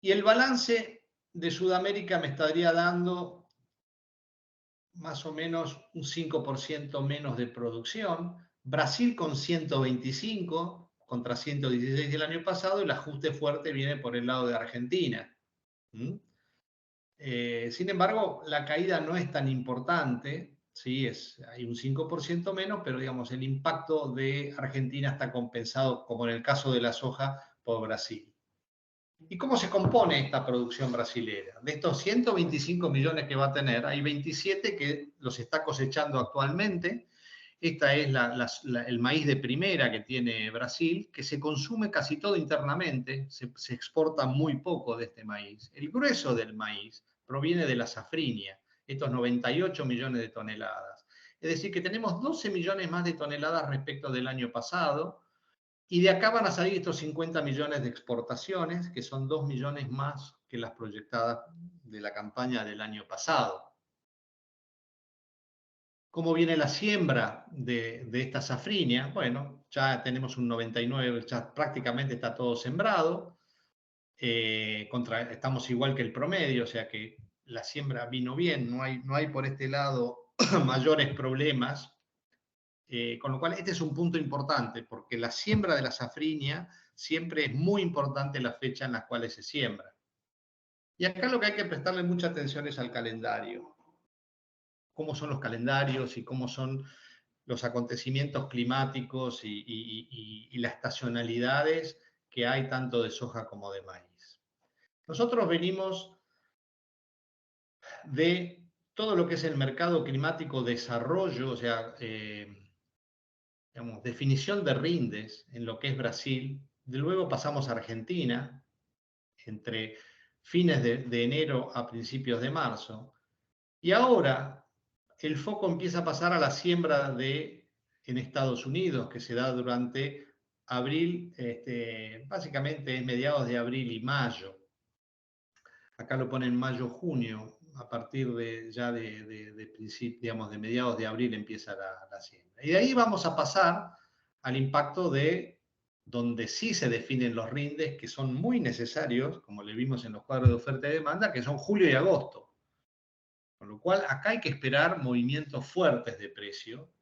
Y el balance de Sudamérica me estaría dando más o menos un 5% menos de producción. Brasil con 125 contra 116 del año pasado, y el ajuste fuerte viene por el lado de Argentina. Sin embargo, la caída no es tan importante, ¿sí? Hay un 5% menos, pero digamos, el impacto de Argentina está compensado, como en el caso de la soja, por Brasil. ¿Y cómo se compone esta producción brasilera? De estos 125 millones que va a tener, hay 27 que los está cosechando actualmente. Esta es el maíz de primera que tiene Brasil, que se consume casi todo internamente, se exporta muy poco de este maíz. El grueso del maíz proviene de la safrinia, estos 98 millones de toneladas. Es decir, que tenemos 12 millones más de toneladas respecto del año pasado, y de acá van a salir estos 50 millones de exportaciones, que son 2 millones más que las proyectadas de la campaña del año pasado. ¿Cómo viene la siembra de esta safrinia? Bueno, ya tenemos un 99, ya prácticamente está todo sembrado. Estamos igual que el promedio, o sea que la siembra vino bien, no hay por este lado mayores problemas. Con lo cual, este es un punto importante, porque la siembra de la safrinia siempre es muy importante la fecha en la cual se siembra. Y acá lo que hay que prestarle mucha atención es al calendario. Cómo son los calendarios y cómo son los acontecimientos climáticos y las estacionalidades que hay tanto de soja como de maíz. Nosotros venimos de todo lo que es el mercado climático desarrollo, o sea, digamos, definición de rindes en lo que es Brasil. De luego pasamos a Argentina, entre fines de enero a principios de marzo. Y ahora el foco empieza a pasar a la siembra en Estados Unidos, que se da durante abril, básicamente es mediados de abril y mayo. Acá lo ponen mayo-junio, a partir digamos, de mediados de abril empieza la siembra. Y de ahí vamos a pasar al impacto de donde sí se definen los rindes, que son muy necesarios, como le vimos en los cuadros de oferta y demanda, que son julio y agosto. Con lo cual, acá hay que esperar movimientos fuertes de precio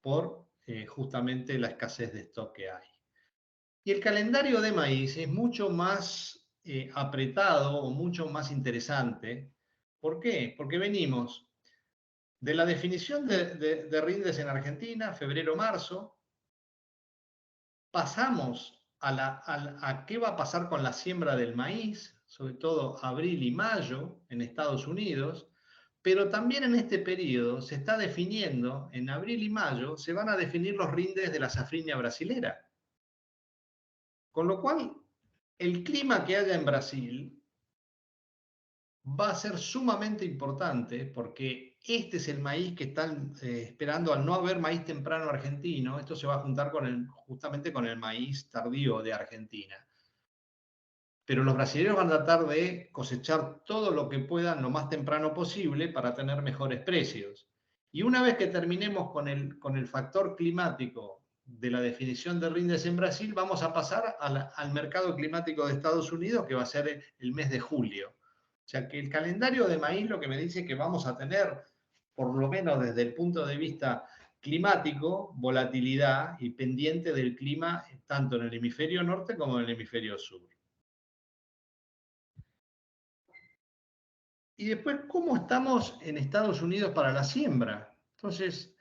por justamente la escasez de stock que hay. Y el calendario de maíz es mucho más apretado o mucho más interesante. ¿Por qué? Porque venimos de la definición de rindes en Argentina, febrero-marzo, pasamos a qué va a pasar con la siembra del maíz, sobre todo abril y mayo en Estados Unidos, pero también en este periodo se está definiendo, en abril y mayo, se van a definir los rindes de la safrinia brasilera. Con lo cual, el clima que haya en Brasil va a ser sumamente importante, porque este es el maíz que están esperando. Al no haber maíz temprano argentino, esto se va a juntar justamente con el maíz tardío de Argentina. Pero los brasileños van a tratar de cosechar todo lo que puedan lo más temprano posible para tener mejores precios. Y una vez que terminemos con el factor climático de la definición de rindes en Brasil, vamos a pasar al mercado climático de Estados Unidos, que va a ser el mes de julio. O sea que el calendario de maíz lo que me dice que vamos a tener, por lo menos desde el punto de vista climático, volatilidad y pendiente del clima tanto en el hemisferio norte como en el hemisferio sur. Y después, ¿cómo estamos en Estados Unidos para la siembra? Entonces,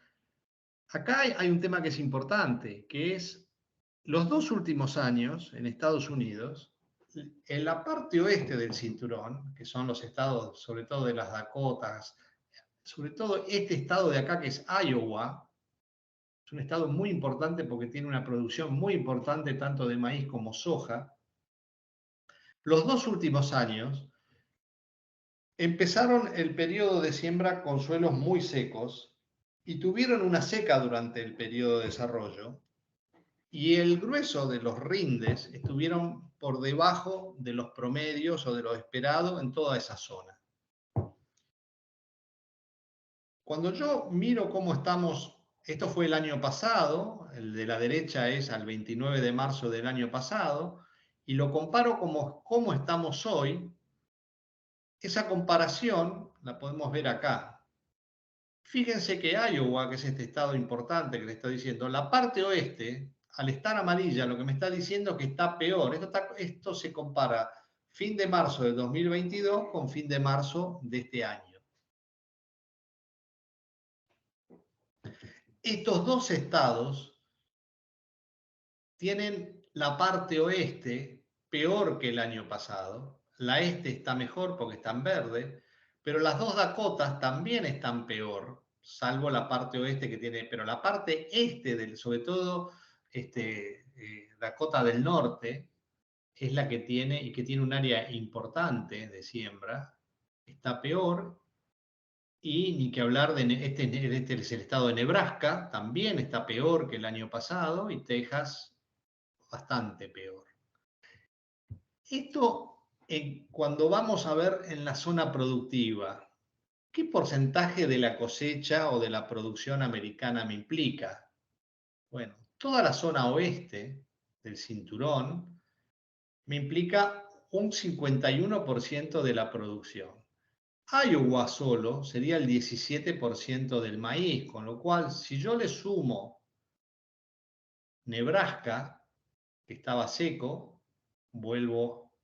acá hay un tema que es importante, que es los 2 últimos años en Estados Unidos, en la parte oeste del cinturón, que son los estados, sobre todo de las Dakotas, sobre todo este estado de acá que es Iowa, es un estado muy importante porque tiene una producción muy importante tanto de maíz como soja. Los 2 últimos años empezaron el periodo de siembra con suelos muy secos y tuvieron una seca durante el periodo de desarrollo, y el grueso de los rindes estuvieron por debajo de los promedios o de lo esperado en toda esa zona. Cuando yo miro cómo estamos, esto fue el año pasado, el de la derecha es al 29 de marzo del año pasado, y lo comparo como cómo estamos hoy, esa comparación la podemos ver acá. Fíjense que Iowa, que es este estado importante que le estoy diciendo, la parte oeste, al estar amarilla, lo que me está diciendo es que está peor. Esto se compara fin de marzo del 2022 con fin de marzo de este año. Estos dos estados tienen la parte oeste peor que el año pasado. La este está mejor porque está en verde, pero las dos Dakotas también están peor, salvo la parte oeste que tiene, pero la parte este, sobre todo Dakota del Norte, es la que tiene y que tiene un área importante de siembra, está peor. Y ni que hablar de este es el estado de Nebraska, también está peor que el año pasado, y Texas bastante peor. Esto, cuando vamos a ver en la zona productiva, ¿qué porcentaje de la cosecha o de la producción americana me implica? Bueno, toda la zona oeste del cinturón me implica un 51% de la producción. Iowa solo sería el 17% del maíz, con lo cual, si yo le sumo Nebraska, que estaba seco, vuelvo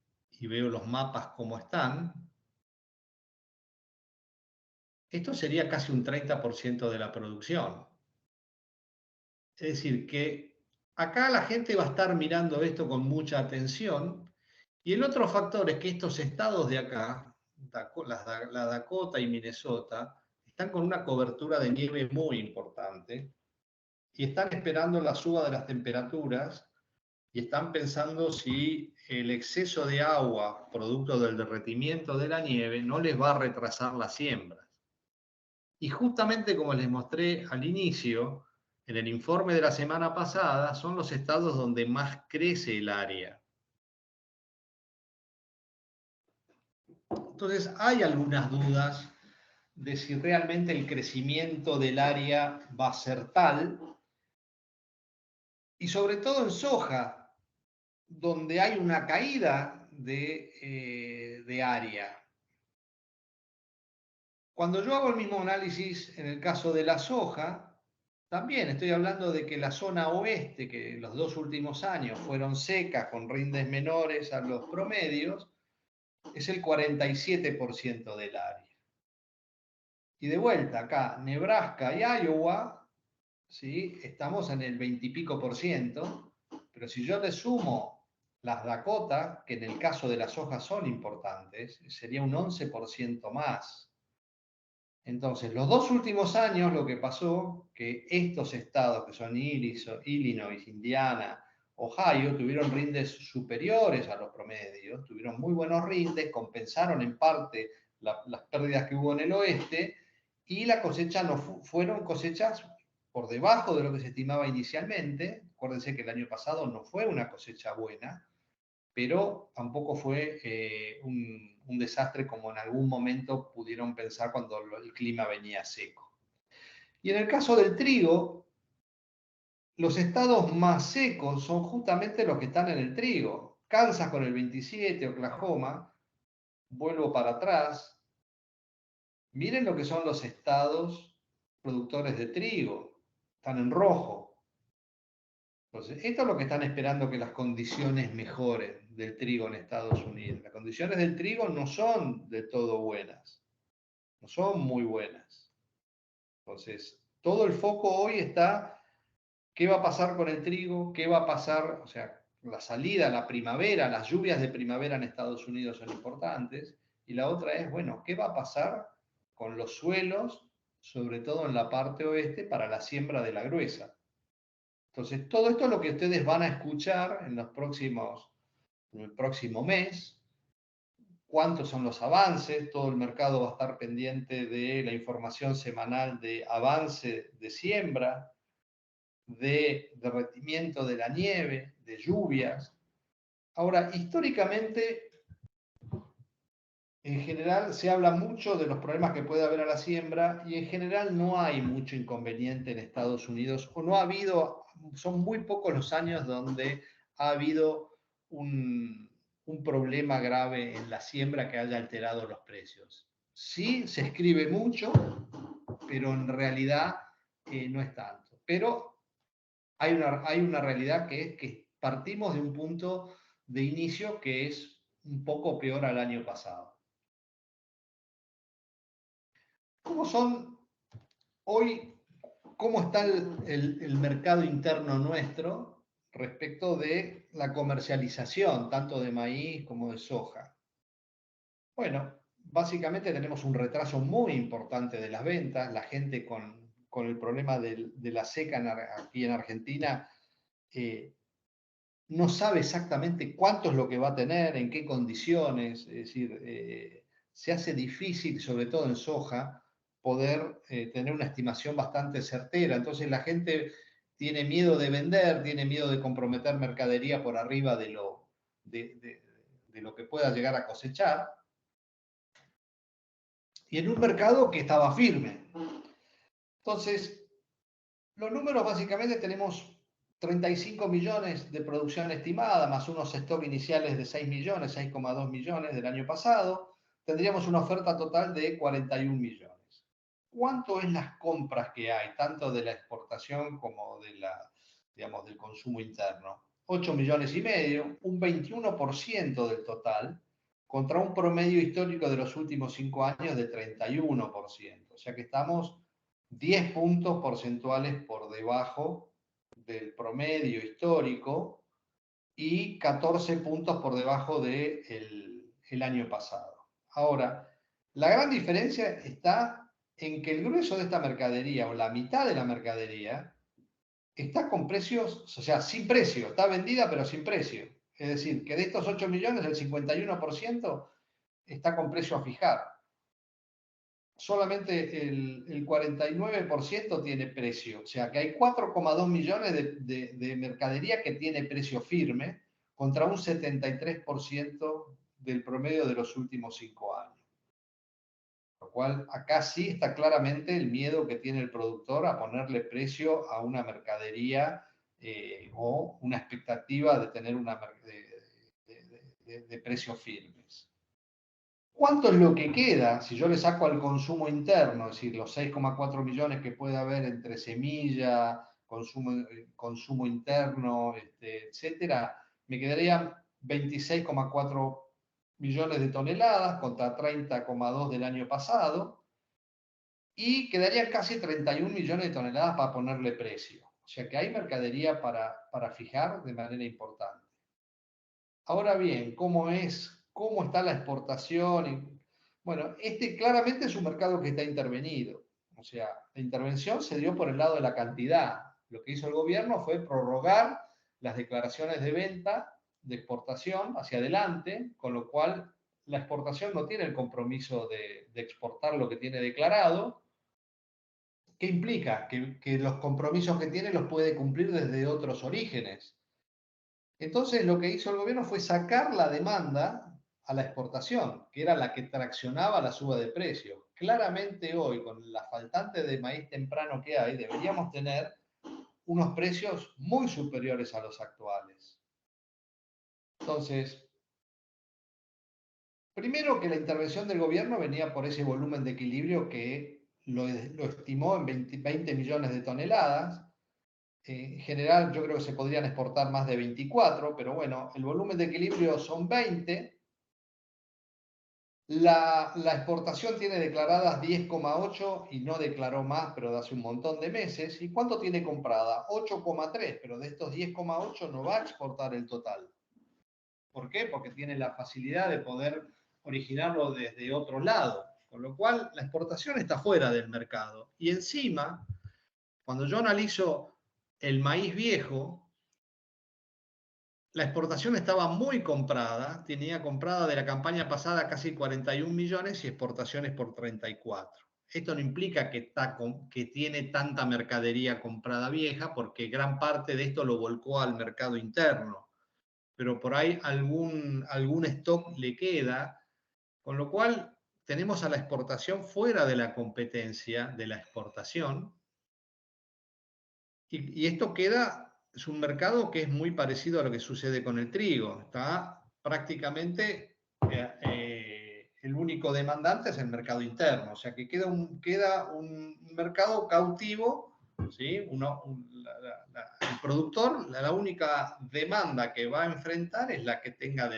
y veo los mapas como están, esto sería casi un 30% de la producción. Es decir, que acá la gente va a estar mirando esto con mucha atención. Y el otro factor es que estos estados de acá, la Dakota y Minnesota, están con una cobertura de nieve muy importante y están esperando la suba de las temperaturas y están pensando si el exceso de agua, producto del derretimiento de la nieve, no les va a retrasar las siembras. Y justamente como les mostré al inicio, en el informe de la semana pasada, son los estados donde más crece el área. Entonces, hay algunas dudas de si realmente el crecimiento del área va a ser tal, y sobre todo en soja, donde hay una caída de área. Cuando yo hago el mismo análisis en el caso de la soja, también estoy hablando de que la zona oeste, que los 2 últimos años fueron secas con rindes menores a los promedios, es el 47% del área. Y de vuelta acá, Nebraska y Iowa, ¿sí? Estamos en el 20 y pico por ciento, pero si yo le sumo las Dakota, que en el caso de las hojas son importantes, sería un 11% más. Entonces, los 2 últimos años lo que pasó, que estos estados que son Illinois, Indiana, Ohio, tuvieron rindes superiores a los promedios, tuvieron muy buenos rindes, compensaron en parte las pérdidas que hubo en el oeste, y la cosecha no fueron cosechas por debajo de lo que se estimaba inicialmente. Acuérdense que el año pasado no fue una cosecha buena, pero tampoco fue un desastre como en algún momento pudieron pensar cuando el clima venía seco. Y en el caso del trigo, los estados más secos son justamente los que están en el trigo. Kansas con el 27, Oklahoma, vuelvo para atrás. Miren lo que son los estados productores de trigo, están en rojo. Entonces, esto es lo que están esperando, que las condiciones mejoren del trigo en Estados Unidos. Las condiciones del trigo no son de todo buenas, no son muy buenas. Entonces, todo el foco hoy está, ¿qué va a pasar con el trigo? ¿Qué va a pasar? O sea, la salida, la primavera, las lluvias de primavera en Estados Unidos son importantes. Y la otra es, bueno, ¿qué va a pasar con los suelos, sobre todo en la parte oeste, para la siembra de la gruesa? Entonces, todo esto es lo que ustedes van a escuchar en el próximo mes. ¿Cuántos son los avances? Todo el mercado va a estar pendiente de la información semanal de avance de siembra, de derretimiento de la nieve, de lluvias. Ahora, históricamente, En general se habla mucho de los problemas que puede haber a la siembra y en general no hay mucho inconveniente en Estados Unidos o no ha habido, son muy pocos los años donde ha habido un problema grave en la siembra que haya alterado los precios. Sí, se escribe mucho, pero en realidad no es tanto. Pero hay una realidad que es que partimos de un punto de inicio que es un poco peor al año pasado. ¿Cómo son hoy, cómo está el mercado interno nuestro respecto de la comercialización, tanto de maíz como de soja? Bueno, básicamente tenemos un retraso muy importante de las ventas. La gente con el problema de la seca aquí en Argentina no sabe exactamente cuánto es lo que va a tener, en qué condiciones. Es decir, se hace difícil, sobre todo en soja, poder tener una estimación bastante certera. Entonces la gente tiene miedo de vender, tiene miedo de comprometer mercadería por arriba de lo que pueda llegar a cosechar. Y en un mercado que estaba firme. Entonces, los números básicamente tenemos 35 millones de producción estimada, más unos stock iniciales de 6 millones, 6,2 millones del año pasado, tendríamos una oferta total de 41 millones. ¿Cuánto es las compras que hay, tanto de la exportación como de digamos, del consumo interno? 8 millones y medio, un 21% del total, contra un promedio histórico de los últimos 5 años de 31%. O sea que estamos 10 puntos porcentuales por debajo del promedio histórico y 14 puntos por debajo del año pasado. Ahora, la gran diferencia está en que el grueso de esta mercadería, o la mitad de la mercadería, está con precios, o sea, sin precio, está vendida pero sin precio. Es decir, que de estos 8 millones, el 51% está con precio a fijar. Solamente el 49% tiene precio. O sea que hay 4,2 millones de mercadería que tiene precio firme contra un 73% del promedio de los últimos 5 años. Lo cual acá sí está claramente el miedo que tiene el productor a ponerle precio a una mercadería o una expectativa de tener de precios firmes. ¿Cuánto es lo que queda si yo le saco al consumo interno, es decir, los 6,4 millones que puede haber entre semilla, consumo interno, etcétera? Me quedarían 26,4 millones de toneladas contra 30,2 del año pasado y quedarían casi 31 millones de toneladas para ponerle precio. O sea que hay mercadería para fijar de manera importante. Ahora bien, ¿cómo está la exportación? Bueno, este claramente es un mercado que está intervenido. O sea, la intervención se dio por el lado de la cantidad. Lo que hizo el gobierno fue prorrogar las declaraciones de venta, de exportación hacia adelante, con lo cual la exportación no tiene el compromiso de exportar lo que tiene declarado. ¿Qué implica? Que los compromisos que tiene los puede cumplir desde otros orígenes. Entonces lo que hizo el gobierno fue sacar la demanda a la exportación, que era la que traccionaba la suba de precios. Claramente hoy, con la faltante de maíz temprano que hay, deberíamos tener unos precios muy superiores a los actuales. Entonces, primero que la intervención del gobierno venía por ese volumen de equilibrio que lo estimó en 20 millones de toneladas. En general, yo creo que se podrían exportar más de 24, pero bueno, el volumen de equilibrio son 20. La exportación tiene declaradas 10,8 y no declaró más, pero de hace un montón de meses. ¿Y cuánto tiene comprada? 8,3, pero de estos 10,8 no va a exportar el total. ¿Por qué? Porque tiene la facilidad de poder originarlo desde otro lado. Con lo cual, la exportación está fuera del mercado. Y encima, cuando yo analizo el maíz viejo, la exportación estaba muy comprada, tenía comprada de la campaña pasada casi 41 millones y exportaciones por 34. Esto no implica que tiene tanta mercadería comprada vieja, porque gran parte de esto lo volcó al mercado interno. Pero por ahí algún stock le queda Con lo cual tenemos a la exportación fuera de la competencia de la exportación. Y esto es un mercado que es muy parecido a lo que sucede con el trigo. Está prácticamente el único demandante es el mercado interno. O sea que queda un mercado cautivo, ¿sí? El productor, la única demanda que va a enfrentar es la que tenga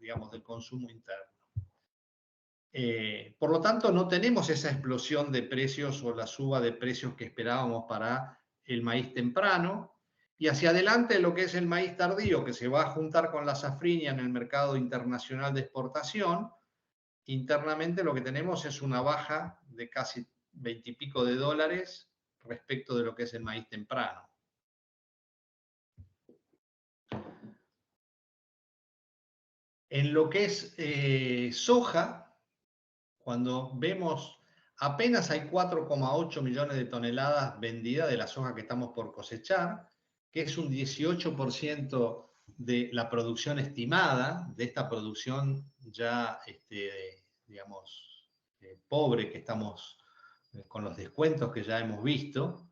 digamos, del consumo interno. Por lo tanto, no tenemos esa explosión de precios o la suba de precios que esperábamos para el maíz temprano. Y hacia adelante lo que es el maíz tardío, que se va a juntar con la safrinha en el mercado internacional de exportación, internamente lo que tenemos es una baja de casi 20 y pico de dólares respecto de lo que es el maíz temprano. En lo que es soja, cuando vemos apenas hay 4,8 millones de toneladas vendidas de la soja que estamos por cosechar, que es un 18% de la producción estimada, de esta producción ya, digamos, pobre que estamos con los descuentos que ya hemos visto.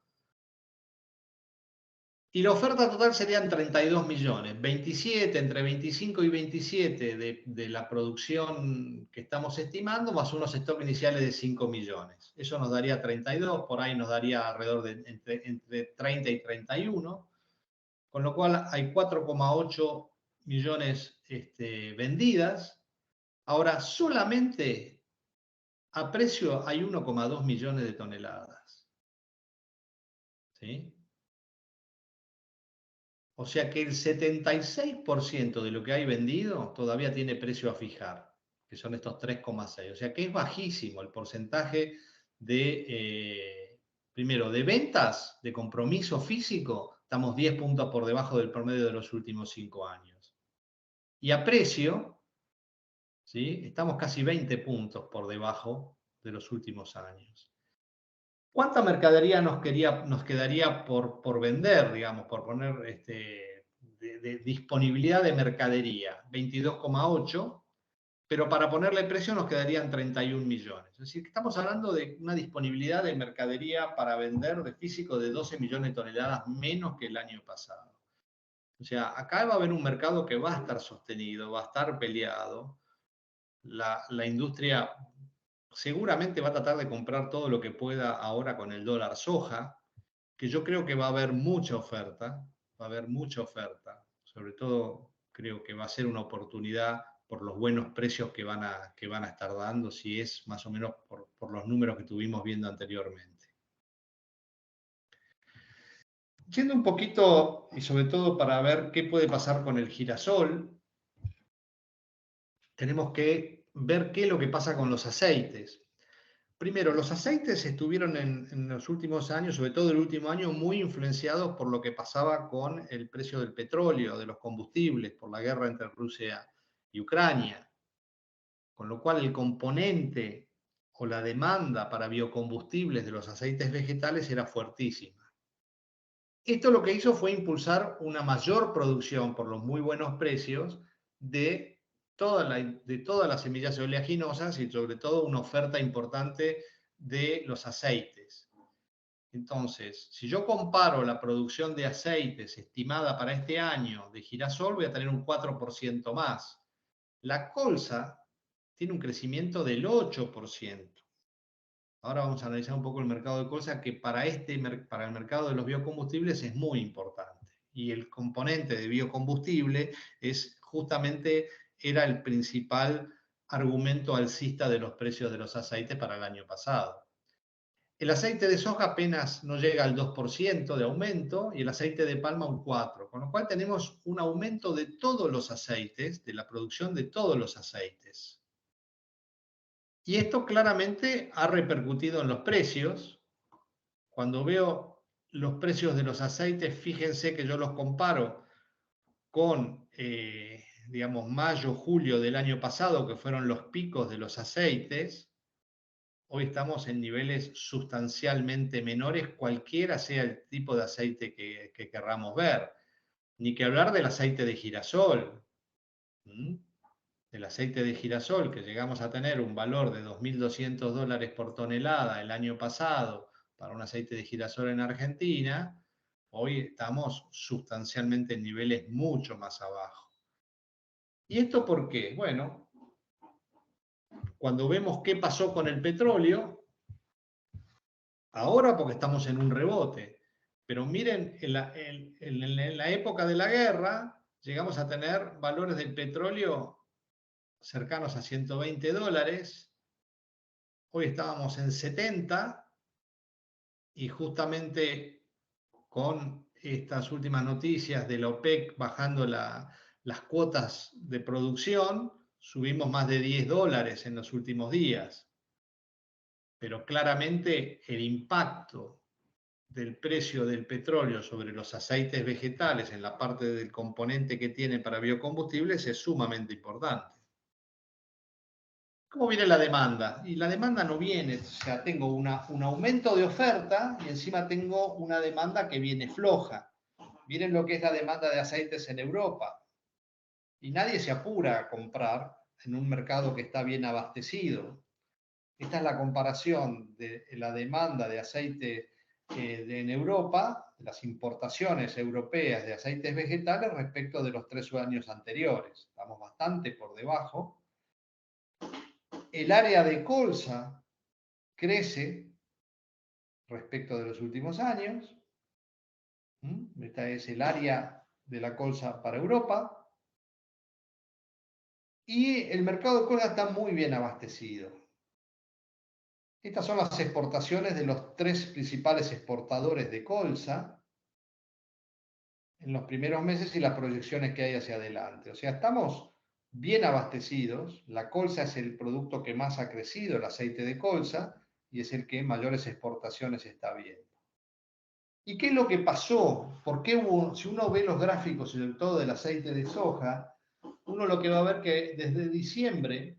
Y la oferta total serían 32 millones, 27, entre 25 y 27 de la producción que estamos estimando, más unos stocks iniciales de 5 millones. Eso nos daría 32, por ahí nos daría alrededor de entre 30 y 31, con lo cual hay 4,8 millones vendidas. Ahora, solamente a precio hay 1,2 millones de toneladas. ¿Sí? O sea que el 76% de lo que hay vendido todavía tiene precio a fijar, que son estos 3,6. O sea que es bajísimo el porcentaje primero, de ventas, de compromiso físico, estamos 10 puntos por debajo del promedio de los últimos 5 años. Y a precio, ¿sí? Estamos casi 20 puntos por debajo de los últimos años. ¿Cuánta mercadería nos quedaría por vender, digamos, por poner de disponibilidad de mercadería? 22,8, pero para ponerle precio nos quedarían 31 millones. Es decir, que estamos hablando de una disponibilidad de mercadería para vender de físico de 12 millones de toneladas menos que el año pasado. O sea, acá va a haber un mercado que va a estar sostenido, va a estar peleado. La industria seguramente va a tratar de comprar todo lo que pueda ahora con el dólar soja, que yo creo que va a haber mucha oferta, sobre todo creo que va a ser una oportunidad por los buenos precios que van a estar dando, si es más o menos por los números que tuvimos viendo anteriormente. Yendo un poquito, y sobre todo para ver qué puede pasar con el girasol, tenemos que ver qué es lo que pasa con los aceites. Primero, los aceites estuvieron en los últimos años, sobre todo el último año, muy influenciados por lo que pasaba con el precio del petróleo, de los combustibles, por la guerra entre Rusia y Ucrania. Con lo cual el componente o la demanda para biocombustibles de los aceites vegetales era fuertísima. Esto lo que hizo fue impulsar una mayor producción por los muy buenos precios de todas las semillas oleaginosas y sobre todo una oferta importante de los aceites. Entonces, si yo comparo la producción de aceites estimada para este año de girasol, voy a tener un 4% más. La colza tiene un crecimiento del 8%. Ahora vamos a analizar un poco el mercado de colza, que para el mercado de los biocombustibles es muy importante. Y el componente de biocombustible era el principal argumento alcista de los precios de los aceites para el año pasado. El aceite de soja apenas no llega al 2% de aumento y el aceite de palma un 4%, con lo cual tenemos un aumento de todos los aceites, de la producción de todos los aceites. Y esto claramente ha repercutido en los precios. Cuando veo los precios de los aceites, fíjense que yo los comparo con, digamos, mayo, julio del año pasado, que fueron los picos de los aceites. Hoy estamos en niveles sustancialmente menores, cualquiera sea el tipo de aceite que querramos ver. Ni que hablar del aceite de girasol. del aceite de girasol, que llegamos a tener un valor de $2.200 por tonelada el año pasado para un aceite de girasol en Argentina, hoy estamos sustancialmente en niveles mucho más abajo. ¿Y esto por qué? Bueno, cuando vemos qué pasó con el petróleo, ahora porque estamos en un rebote, pero miren, en la época de la guerra llegamos a tener valores del petróleo cercanos a $120, hoy estábamos en 70 y justamente con estas últimas noticias de la OPEC bajando las cuotas de producción, subimos más de $10 en los últimos días. Pero claramente el impacto del precio del petróleo sobre los aceites vegetales en la parte del componente que tiene para biocombustibles es sumamente importante. ¿Cómo viene la demanda? Y la demanda no viene, o sea, tengo un aumento de oferta y encima tengo una demanda que viene floja. Miren lo que es la demanda de aceites en Europa. Y nadie se apura a comprar en un mercado que está bien abastecido. Esta es la comparación de la demanda de aceite en Europa, las importaciones europeas de aceites vegetales respecto de los 3 años anteriores. Estamos bastante por debajo. El área de colza crece respecto de los últimos años. Esta es el área de la colza para Europa. Y el mercado de colza está muy bien abastecido. Estas son las exportaciones de los 3 principales exportadores de colza en los primeros meses y las proyecciones que hay hacia adelante. O sea, estamos bien abastecidos. La colza es el producto que más ha crecido, el aceite de colza, y es el que mayores exportaciones está viendo. ¿Y qué es lo que pasó? ¿Por qué hubo, si uno ve los gráficos, sobre todo del aceite de soja, uno lo que va a ver que desde diciembre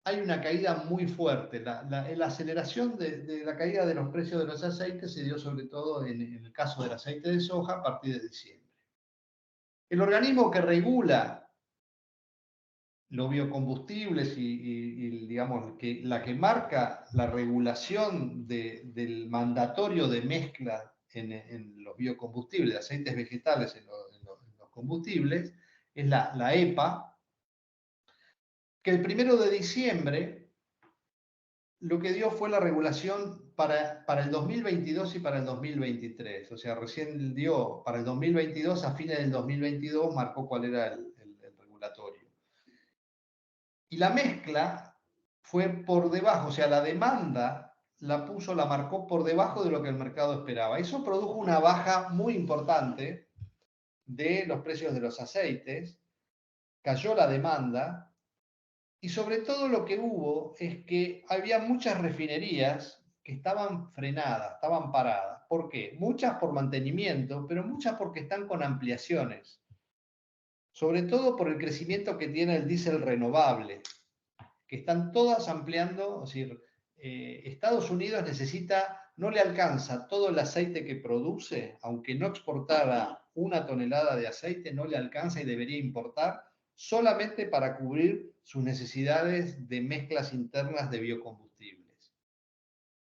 hay una caída muy fuerte. La aceleración de la caída de los precios de los aceites se dio sobre todo en el caso del aceite de soja a partir de diciembre. El organismo que regula los biocombustibles y digamos, la que marca la regulación del mandatorio de mezcla en los biocombustibles, de aceites vegetales en los combustibles, es la EPA, que el 1 de diciembre lo que dio fue la regulación para el 2022 y para el 2023. O sea, recién dio para el 2022, a fines del 2022, marcó cuál era el regulatorio. Y la mezcla fue por debajo, o sea, la demanda la marcó por debajo de lo que el mercado esperaba. Eso produjo una baja muy importante de los precios de los aceites, cayó la demanda y sobre todo lo que hubo es que había muchas refinerías que estaban frenadas, estaban paradas. ¿Por qué? Muchas por mantenimiento, pero muchas porque están con ampliaciones. Sobre todo por el crecimiento que tiene el diésel renovable, que están todas ampliando, es decir, Estados Unidos no le alcanza todo el aceite que produce, aunque no exportara 1 tonelada de aceite, no le alcanza y debería importar solamente para cubrir sus necesidades de mezclas internas de biocombustibles.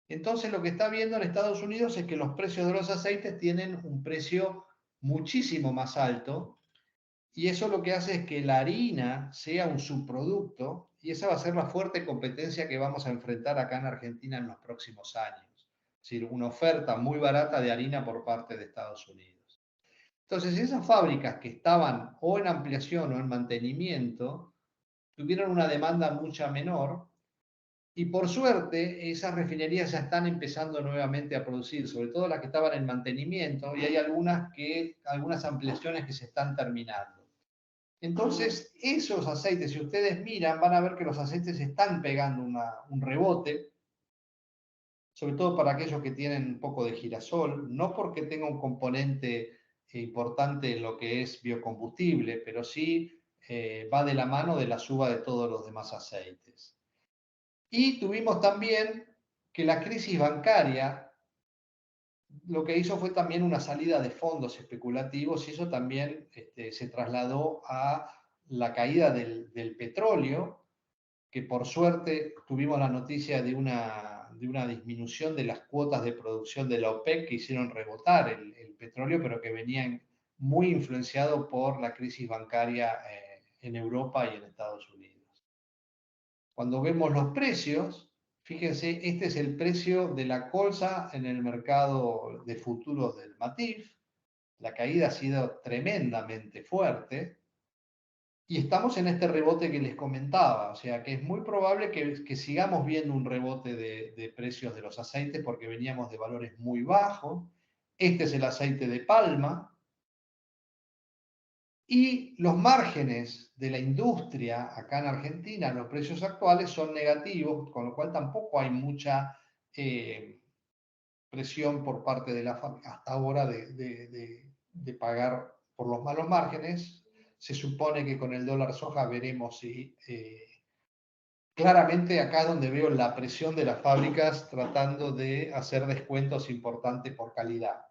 Entonces lo que está viendo en Estados Unidos es que los precios de los aceites tienen un precio muchísimo más alto y eso lo que hace es que la harina sea un subproducto y esa va a ser la fuerte competencia que vamos a enfrentar acá en Argentina en los próximos años. Es decir, una oferta muy barata de harina por parte de Estados Unidos. Entonces, esas fábricas que estaban o en ampliación o en mantenimiento tuvieron una demanda mucha menor y por suerte esas refinerías ya están empezando nuevamente a producir, sobre todo las que estaban en mantenimiento y hay algunas ampliaciones que se están terminando. Entonces, esos aceites, si ustedes miran, van a ver que los aceites están pegando un rebote, sobre todo para aquellos que tienen un poco de girasol, no porque tenga un componente importante en lo que es biocombustible, pero sí va de la mano de la suba de todos los demás aceites. Y tuvimos también que la crisis bancaria lo que hizo fue también una salida de fondos especulativos y eso también se trasladó a la caída del petróleo, que por suerte tuvimos la noticia de una disminución de las cuotas de producción de la OPEC que hicieron rebotar el petróleo, pero que venían muy influenciado por la crisis bancaria en Europa y en Estados Unidos. Cuando vemos los precios, fíjense, este es el precio de la colza en el mercado de futuros del Matif. La caída ha sido tremendamente fuerte. Y estamos en este rebote que les comentaba, o sea que es muy probable que sigamos viendo un rebote de precios de los aceites porque veníamos de valores muy bajos. Este es el aceite de palma. Y los márgenes de la industria acá en Argentina, los precios actuales son negativos, con lo cual tampoco hay mucha presión por parte de la fábrica hasta ahora de pagar por los malos márgenes. Se supone que con el dólar soja veremos si claramente acá es donde veo la presión de las fábricas tratando de hacer descuentos importantes por calidad.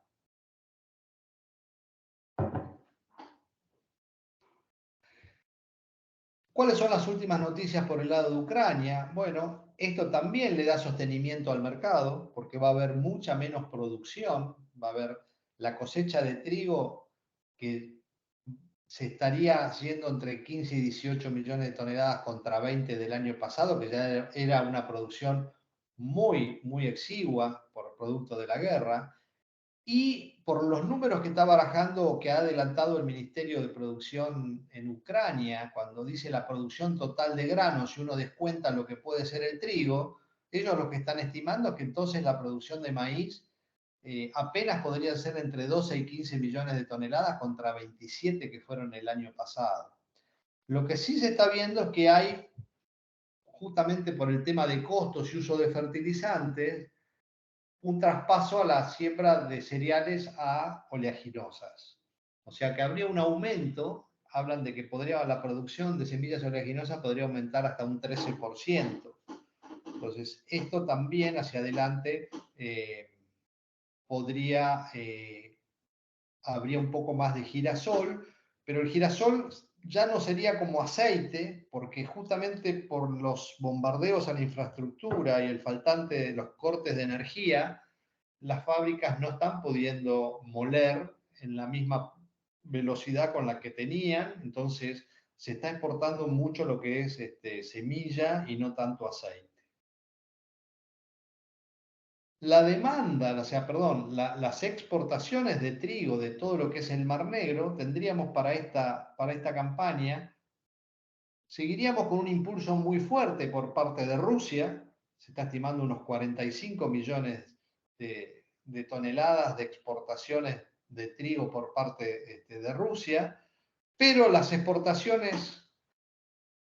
¿Cuáles son las últimas noticias por el lado de Ucrania? Bueno, esto también le da sostenimiento al mercado porque va a haber mucha menos producción, va a haber la cosecha de trigo que se estaría haciendo entre 15 y 18 millones de toneladas contra 20 del año pasado, que ya era una producción muy, muy exigua por producto de la guerra. Y por los números que está barajando, que ha adelantado el Ministerio de Producción en Ucrania, cuando dice la producción total de granos, si uno descuenta lo que puede ser el trigo, ellos lo que están estimando es que entonces la producción de maíz apenas podría ser entre 12 y 15 millones de toneladas contra 27 que fueron el año pasado. Lo que sí se está viendo es que hay, justamente por el tema de costos y uso de fertilizantes, un traspaso a la siembra de cereales a oleaginosas. O sea que habría un aumento, hablan de que la producción de semillas oleaginosas podría aumentar hasta un 13%. Entonces, esto también hacia adelante habría un poco más de girasol, pero el girasol ya no sería como aceite, porque justamente por los bombardeos a la infraestructura y el faltante de los cortes de energía, las fábricas no están pudiendo moler en la misma velocidad con la que tenían, entonces se está exportando mucho lo que es semilla y no tanto aceite. La demanda, o sea, perdón, las exportaciones de trigo de todo lo que es el Mar Negro, tendríamos para esta campaña, seguiríamos con un impulso muy fuerte por parte de Rusia, se está estimando unos 45 millones de toneladas de exportaciones de trigo por parte de Rusia, pero las exportaciones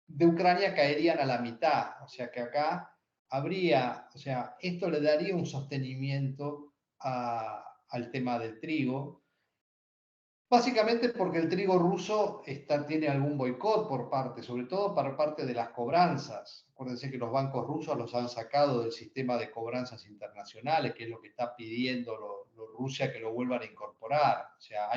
de Ucrania caerían a la mitad, o sea que acá habría, o sea, esto le daría un sostenimiento al tema del trigo, básicamente porque el trigo ruso tiene algún boicot por parte, sobre todo para parte de las cobranzas. Acuérdense que los bancos rusos los han sacado del sistema de cobranzas internacionales, que es lo que está pidiendo Rusia que lo vuelvan a incorporar. O sea,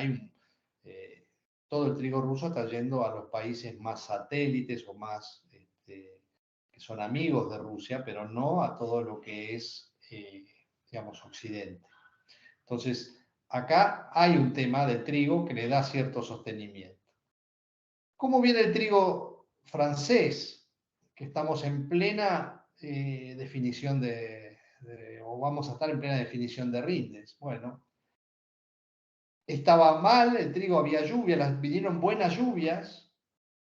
todo el trigo ruso está yendo a los países más satélites o más que son amigos de Rusia, pero no a todo lo que es, digamos, Occidente. Entonces, acá hay un tema del trigo que le da cierto sostenimiento. ¿Cómo viene el trigo francés? Que estamos en plena definición o vamos a estar en plena definición de rindes. Bueno, estaba mal, el trigo había lluvia, vinieron buenas lluvias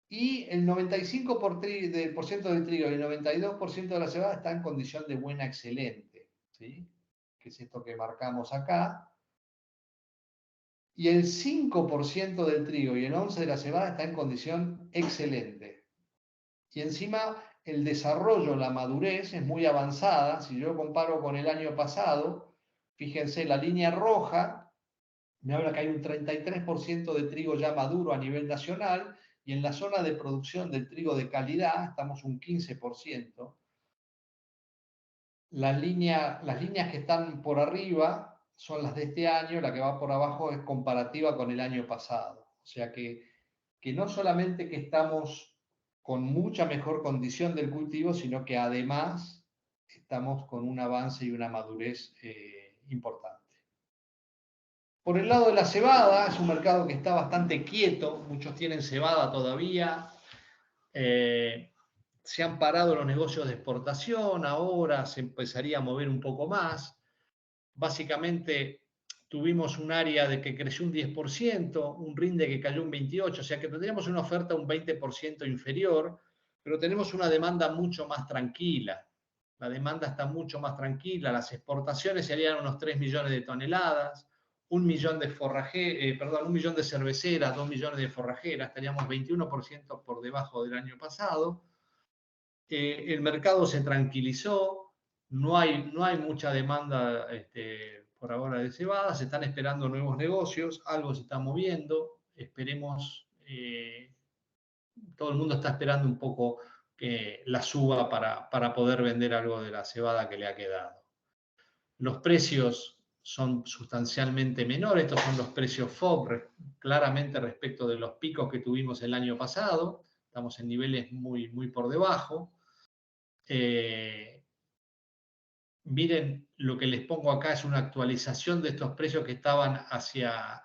y el 95% del trigo y el 92% de la cebada está en condición de buena excelente, ¿sí? Que es esto que marcamos acá. Y el 5% del trigo y el 11% de la cebada está en condición excelente. Y encima el desarrollo, la madurez es muy avanzada. Si yo comparo con el año pasado, fíjense, la línea roja me habla que hay un 33% de trigo ya maduro a nivel nacional y en la zona de producción del trigo de calidad estamos un 15%. Las líneas que están por arriba son las de este año, la que va por abajo es comparativa con el año pasado. O sea que que no solamente que estamos con mucha mejor condición del cultivo, sino que además estamos con un avance y una madurez importante. Por el lado de la cebada, es un mercado que está bastante quieto, muchos tienen cebada todavía, se han parado los negocios de exportación, ahora se empezaría a mover un poco más. Básicamente tuvimos un área de que creció un 10%, un rinde que cayó un 28%, o sea que tendríamos una oferta un 20% inferior, pero tenemos una demanda mucho más tranquila. La demanda está mucho más tranquila, las exportaciones serían unos 3 millones de toneladas, 1 millón de un millón de cerveceras, 2 millones de forrajeras, estaríamos 21% por debajo del año pasado. El mercado se tranquilizó, no hay mucha demanda por ahora de cebada, se están esperando nuevos negocios, algo se está moviendo, esperemos, todo el mundo está esperando un poco que la suba para poder vender algo de la cebada que le ha quedado. Los precios son sustancialmente menores, estos son los precios FOB, claramente respecto de los picos que tuvimos el año pasado, estamos en niveles muy, muy por debajo. Miren, lo que les pongo acá es una actualización de estos precios que estaban hacia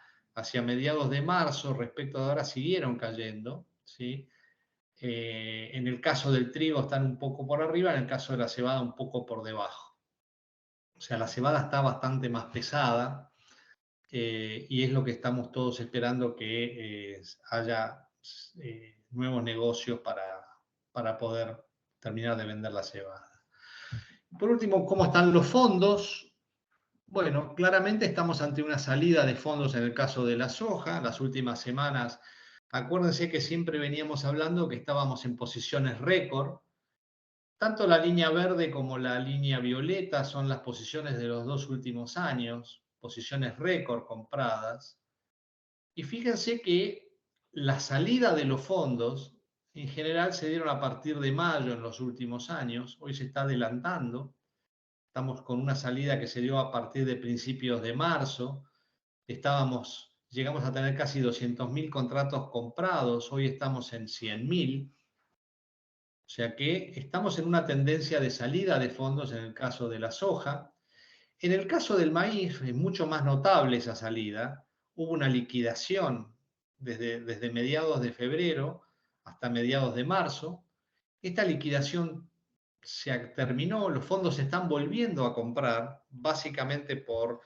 mediados de marzo, respecto de ahora siguieron cayendo, ¿sí? En el caso del trigo están un poco por arriba, en el caso de la cebada un poco por debajo. O sea, la cebada está bastante más pesada y es lo que estamos todos esperando, que haya nuevos negocios para poder terminar de vender la cebada. Por último, ¿cómo están los fondos? Bueno, claramente estamos ante una salida de fondos en el caso de la soja. Las últimas semanas, acuérdense que siempre veníamos hablando que estábamos en posiciones récord. Tanto la línea verde como la línea violeta son las posiciones de los 2 últimos años, posiciones récord compradas. Y fíjense que la salida de los fondos en general se dieron a partir de mayo en los últimos años. Hoy se está adelantando. Estamos con una salida que se dio a partir de principios de marzo. Llegamos a tener casi 200.000 contratos comprados. Hoy estamos en 100.000. O sea que estamos en una tendencia de salida de fondos en el caso de la soja. En el caso del maíz es mucho más notable esa salida. Hubo una liquidación desde mediados de febrero hasta mediados de marzo. Esta liquidación se terminó, los fondos se están volviendo a comprar, básicamente por,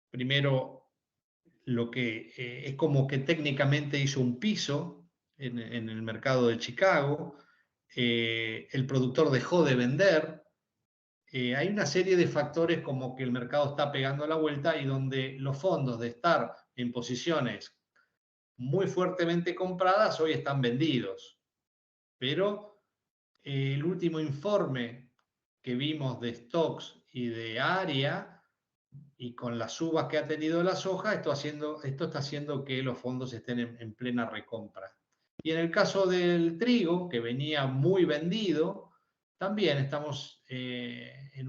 primero, lo que es como que técnicamente hizo un piso en el mercado de Chicago, el productor dejó de vender, hay una serie de factores como que el mercado está pegando la vuelta y donde los fondos de estar en posiciones muy fuertemente compradas hoy están vendidos. Pero el último informe que vimos de stocks y de área, y con las subas que ha tenido la soja, esto está haciendo que los fondos estén en plena recompra. Y en el caso del trigo, que venía muy vendido, también estamos en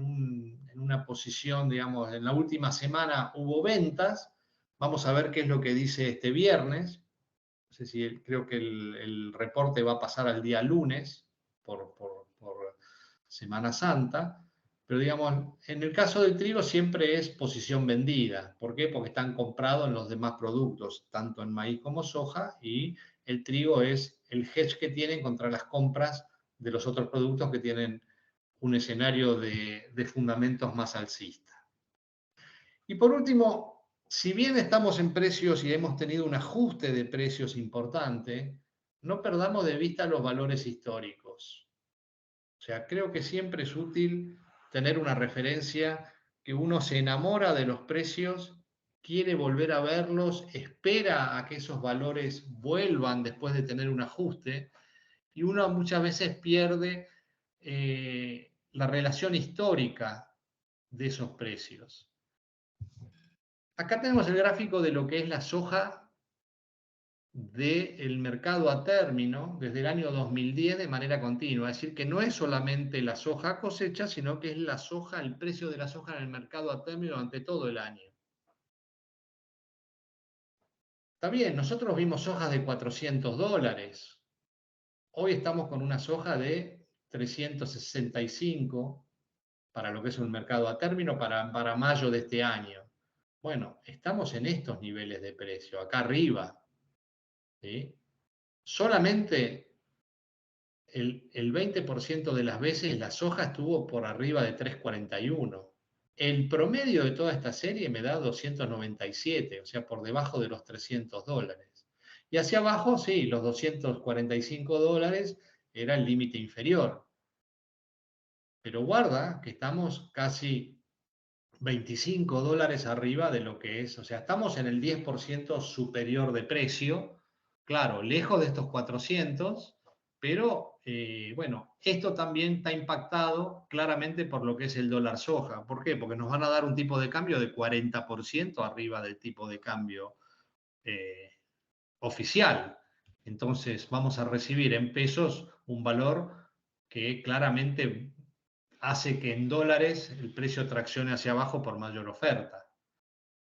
una posición, digamos, en la última semana hubo ventas. Vamos a ver qué es lo que dice este viernes. No sé si creo que el reporte va a pasar al día lunes por Semana Santa, pero digamos, en el caso del trigo siempre es posición vendida. ¿Por qué? Porque están comprados en los demás productos, tanto en maíz como soja, y el trigo es el hedge que tienen contra las compras de los otros productos que tienen un escenario de fundamentos más alcista. Y por último, si bien estamos en precios y hemos tenido un ajuste de precios importante, no perdamos de vista los valores históricos. O sea, creo que siempre es útil tener una referencia, que uno se enamora de los precios, quiere volver a verlos, espera a que esos valores vuelvan después de tener un ajuste, y uno muchas veces pierde la relación histórica de esos precios. Acá tenemos el gráfico de lo que es la soja del mercado a término desde el año 2010 de manera continua. Es decir, que no es solamente la soja cosecha, sino que es la soja, el precio de la soja en el mercado a término durante todo el año. Está bien, nosotros vimos sojas de $400. Hoy estamos con una soja de 365 para lo que es un mercado a término para mayo de este año. Bueno, estamos en estos niveles de precio, acá arriba. ¿Sí? Solamente el 20% de las veces la soja estuvo por arriba de 341. El promedio de toda esta serie me da 297, o sea, por debajo de los $300. Y hacia abajo, sí, los $245 era el límite inferior. Pero guarda que estamos casi $25 arriba de lo que es, o sea, estamos en el 10% superior de precio, claro, lejos de estos 400, pero bueno, esto también está impactado claramente por lo que es el dólar soja. ¿Por qué? Porque nos van a dar un tipo de cambio de 40% arriba del tipo de cambio eh, oficial. Entonces vamos a recibir en pesos un valor que claramente hace que en dólares el precio traccione hacia abajo por mayor oferta.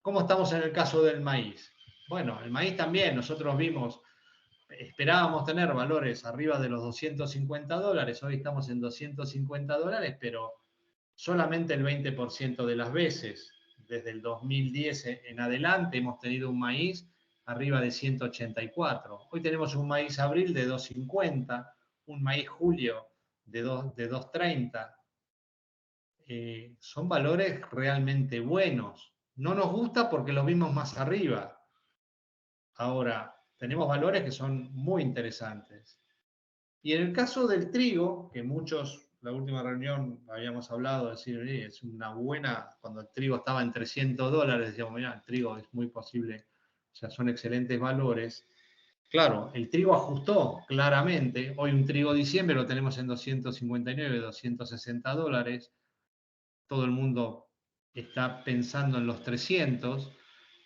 ¿Cómo estamos en el caso del maíz? Bueno, el maíz también, nosotros vimos, esperábamos tener valores arriba de los $250, hoy estamos en $250, pero solamente el 20% de las veces, desde el 2010 en adelante, hemos tenido un maíz arriba de 184. Hoy tenemos un maíz abril de 250, un maíz julio de 230. Son valores realmente buenos. No nos gusta porque los vimos más arriba. Ahora, tenemos valores que son muy interesantes. Y en el caso del trigo, que muchos, la última reunión habíamos hablado, de decir, es una buena, cuando el trigo estaba en $300, decíamos, mira, el trigo es muy posible, o sea, son excelentes valores. Claro, el trigo ajustó claramente. Hoy un trigo diciembre lo tenemos en 259, $260. Todo el mundo está pensando en los 300,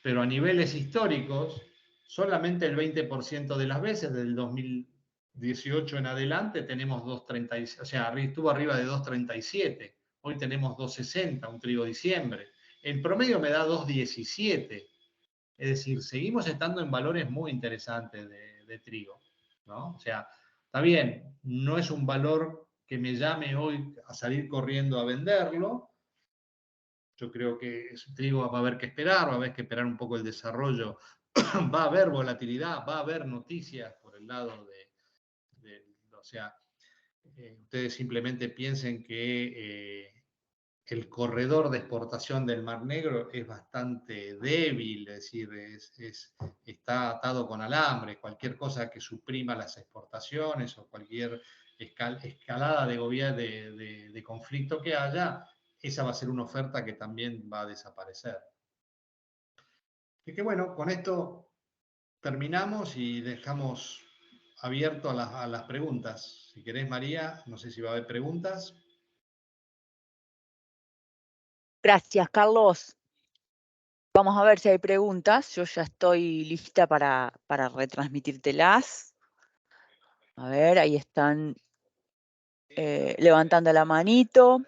pero a niveles históricos, solamente el 20% de las veces, del 2018 en adelante, tenemos 2.37, o sea, estuvo arriba de 2.37, hoy tenemos 2.60, un trigo diciembre. El promedio me da 2.17, es decir, seguimos estando en valores muy interesantes de trigo, ¿no? O sea, está bien, no es un valor que me llame hoy a salir corriendo a venderlo. Yo creo que el trigo va a haber que esperar, va a haber que esperar un poco el desarrollo, va a haber volatilidad, va a haber noticias por el lado o sea, ustedes simplemente piensen que el corredor de exportación del Mar Negro es bastante débil, es decir, está atado con alambre. Cualquier cosa que suprima las exportaciones o cualquier escalada de gobierno, de conflicto que haya, esa va a ser una oferta que también va a desaparecer. Así que bueno, con esto terminamos y dejamos abierto a las preguntas. Si querés, María, no sé si va a haber preguntas. Gracias, Carlos. Vamos a ver si hay preguntas. Yo ya estoy lista para retransmitírtelas. A ver, ahí están levantando la manito.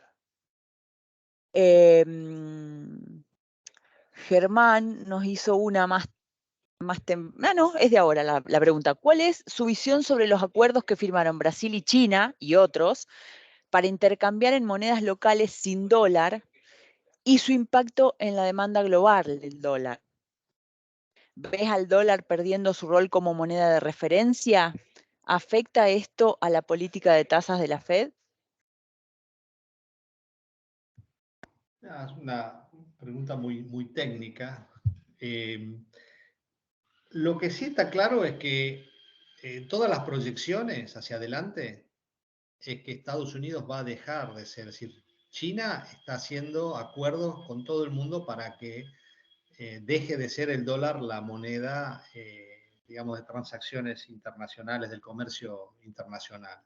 Germán nos hizo una más no, es de ahora la pregunta. ¿Cuál es su visión sobre los acuerdos que firmaron Brasil y China y otros para intercambiar en monedas locales sin dólar y su impacto en la demanda global del dólar? ¿Ves al dólar perdiendo su rol como moneda de referencia? ¿Afecta esto a la política de tasas de la Fed? Es una pregunta muy, muy técnica. Lo que sí está claro es que todas las proyecciones hacia adelante es que Estados Unidos va a dejar de ser, es decir, China está haciendo acuerdos con todo el mundo para que deje de ser el dólar la moneda, digamos, de transacciones internacionales, del comercio internacional.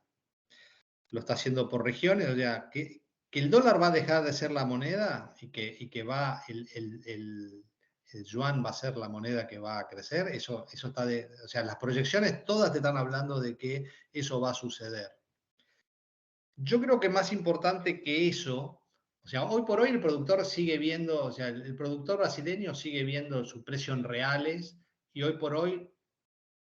Lo está haciendo por regiones, o sea, que el dólar va a dejar de ser la moneda y que va el yuan va a ser la moneda que va a crecer, eso está o sea, las proyecciones todas te están hablando de que eso va a suceder. Yo creo que más importante que eso, o sea, hoy por hoy el productor sigue viendo, o sea, el productor brasileño sigue viendo su precio en reales y hoy por hoy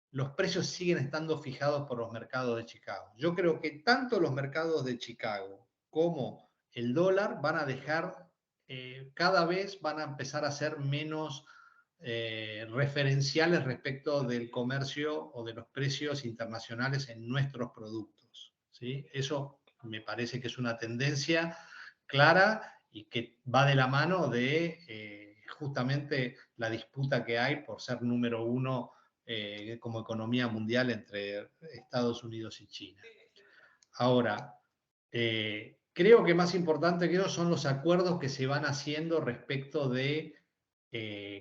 los precios siguen estando fijados por los mercados de Chicago. Yo creo que tanto los mercados de Chicago como el dólar van a dejar, cada vez van a empezar a ser menos referenciales respecto del comercio o de los precios internacionales en nuestros productos, ¿sí? Eso me parece que es una tendencia clara y que va de la mano de justamente la disputa que hay por ser número uno como economía mundial entre Estados Unidos y China. Ahora, creo que más importante que eso son los acuerdos que se van haciendo respecto de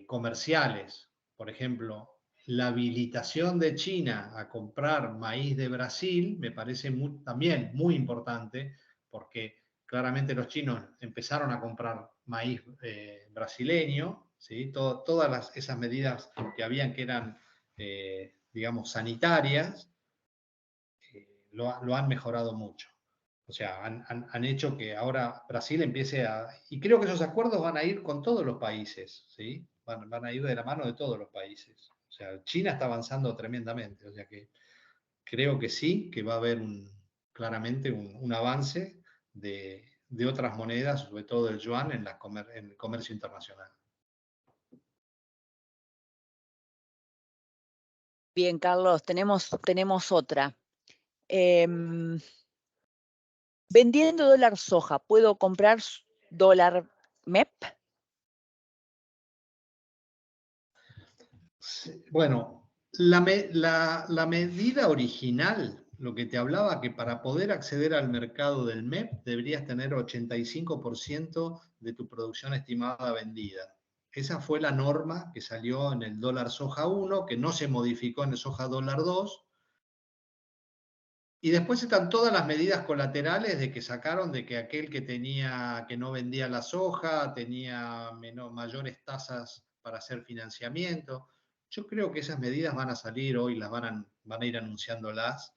comerciales. Por ejemplo, la habilitación de China a comprar maíz de Brasil me parece también muy importante, porque claramente los chinos empezaron a comprar maíz brasileño, ¿sí? Todas esas medidas que habían que eran, digamos, sanitarias, lo han mejorado mucho. O sea, han hecho que ahora Brasil empiece a... Y creo que esos acuerdos van a ir con todos los países, ¿sí? Van a ir de la mano de todos los países. O sea, China está avanzando tremendamente. O sea que creo que sí, que va a haber claramente un avance de otras monedas, sobre todo del yuan, en el comercio internacional. Bien, Carlos, tenemos otra. Vendiendo dólar soja, ¿puedo comprar dólar MEP? Bueno, la medida original, lo que te hablaba, que para poder acceder al mercado del MEP deberías tener 85% de tu producción estimada vendida. Esa fue la norma que salió en el dólar soja 1, que no se modificó en el soja dólar 2. Y después están todas las medidas colaterales de que sacaron de que aquel que no vendía la soja tenía mayores tasas para hacer financiamiento. Yo creo que esas medidas van a salir hoy, van a ir anunciándolas.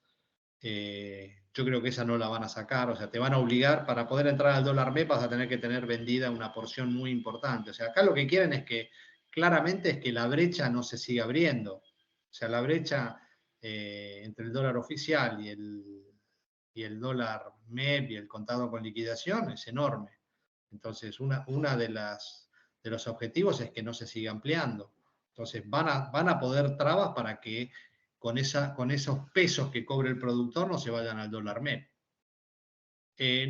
Yo creo que esa no la van a sacar, o sea, te van a obligar, para poder entrar al dólar MEP vas a tener que tener vendida una porción muy importante. O sea, acá lo que quieren es que, claramente, es que la brecha no se siga abriendo. O sea, la brecha entre el dólar oficial y el dólar MEP y el contado con liquidación es enorme. Entonces, una de los objetivos es que no se siga ampliando. Entonces, van a poder trabas para que con esos pesos que cobre el productor no se vayan al dólar MEP.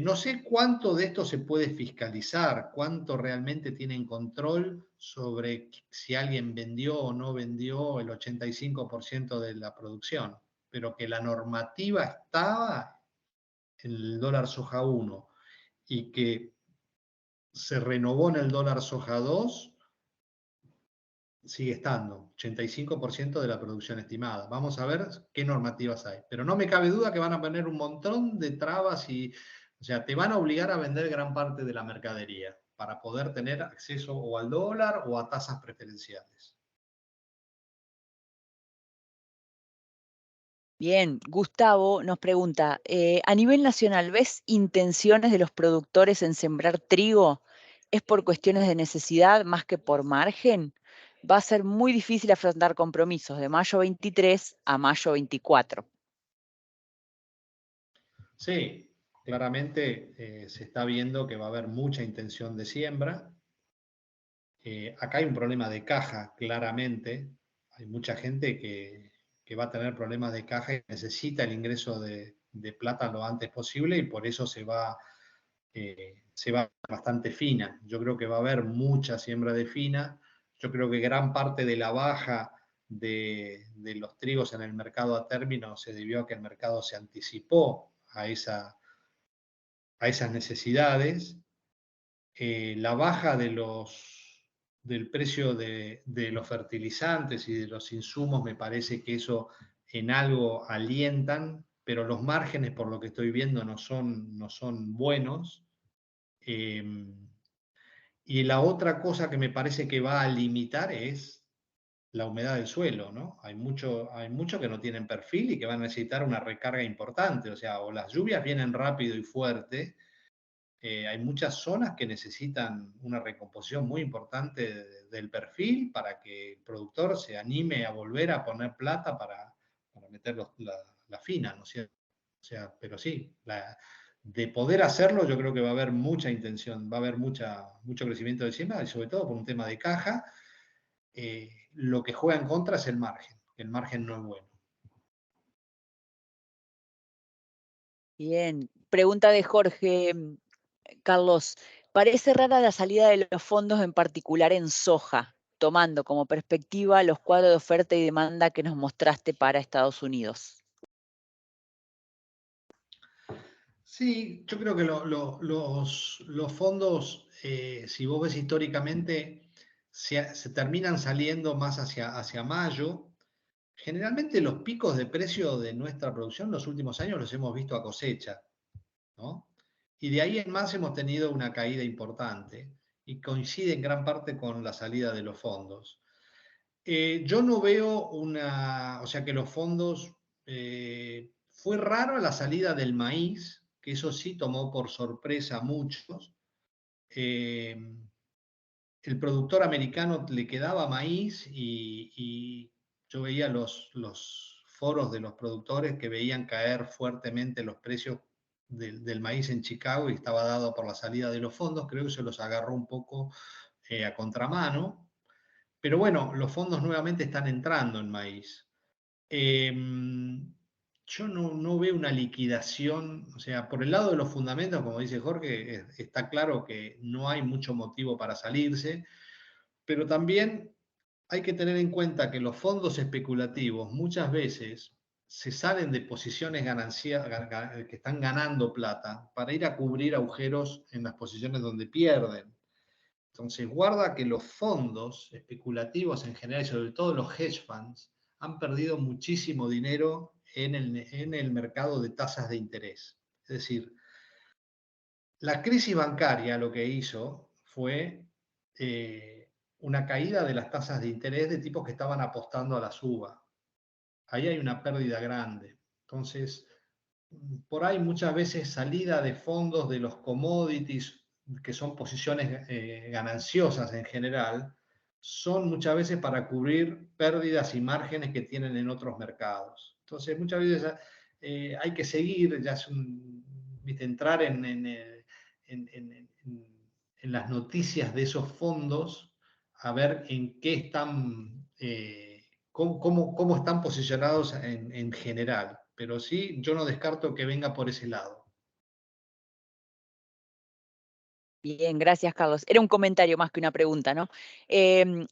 No sé cuánto de esto se puede fiscalizar, cuánto realmente tienen control sobre si alguien vendió o no vendió el 85% de la producción, pero que la normativa estaba en el dólar soja 1 y que se renovó en el dólar soja 2, sigue estando, 85% de la producción estimada. Vamos a ver qué normativas hay. Pero no me cabe duda que van a poner un montón de trabas o sea, te van a obligar a vender gran parte de la mercadería para poder tener acceso o al dólar o a tasas preferenciales. Bien, Gustavo nos pregunta, a nivel nacional, ¿ves intenciones de los productores en sembrar trigo? ¿Es por cuestiones de necesidad más que por margen? Va a ser muy difícil afrontar compromisos de mayo 23 a mayo 24. Sí, claramente se está viendo que va a haber mucha intención de siembra. Acá hay un problema de caja, claramente. Hay mucha gente que va a tener problemas de caja y necesita el ingreso de plata lo antes posible, y por eso se va bastante fina. Yo creo que va a haber mucha siembra de fina. Yo creo que gran parte de la baja de los trigos en el mercado a término se debió a que el mercado se anticipó a esas necesidades. La baja del precio de los fertilizantes y de los insumos, me parece que eso en algo alientan, pero los márgenes, por lo que estoy viendo, no son buenos. Y la otra cosa que me parece que va a limitar es la humedad del suelo, ¿no? Hay mucho que no tienen perfil y que van a necesitar una recarga importante. O sea, o las lluvias vienen rápido y fuerte, Hay muchas zonas que necesitan una recomposición muy importante del perfil para que el productor se anime a volver a poner plata para meter la fina, ¿no es cierto? O sea, pero sí, de poder hacerlo, yo creo que va a haber mucha intención, va a haber mucho crecimiento de siembra y sobre todo por un tema de caja. Lo que juega en contra es el margen no es bueno. Bien, pregunta de Jorge. Carlos, parece rara la salida de los fondos, en particular en soja, tomando como perspectiva los cuadros de oferta y demanda que nos mostraste para Estados Unidos. Sí, yo creo que los fondos, si vos ves históricamente, se terminan saliendo más hacia mayo. Generalmente los picos de precio de nuestra producción los últimos años los hemos visto a cosecha, ¿no? Y de ahí en más hemos tenido una caída importante y coincide en gran parte con la salida de los fondos. Yo no veo o sea que los fondos, fue raro la salida del maíz, que eso sí tomó por sorpresa a muchos. Eh, el productor americano le quedaba maíz y yo veía los foros de los productores que veían caer fuertemente los precios del maíz en Chicago y estaba dado por la salida de los fondos. Creo que se los agarró un poco a contramano. Pero bueno, los fondos nuevamente están entrando en maíz. Yo no veo una liquidación, o sea, por el lado de los fundamentos, como dice Jorge, está claro que no hay mucho motivo para salirse, pero también hay que tener en cuenta que los fondos especulativos muchas veces se salen de posiciones que están ganando plata para ir a cubrir agujeros en las posiciones donde pierden. Entonces, guarda que los fondos especulativos en general, y sobre todo los hedge funds, han perdido muchísimo dinero en el mercado de tasas de interés. Es decir, la crisis bancaria lo que hizo fue una caída de las tasas de interés de tipos que estaban apostando a la suba. Ahí hay una pérdida grande. Entonces, por ahí muchas veces salida de fondos de los commodities, que son posiciones gananciosas en general, son muchas veces para cubrir pérdidas y márgenes que tienen en otros mercados. Entonces, muchas veces hay que seguir, ya es ¿viste? Entrar en las noticias de esos fondos, a ver en qué están, cómo están posicionados en general. Pero sí, yo no descarto que venga por ese lado. Bien, gracias, Carlos. Era un comentario más que una pregunta, ¿no?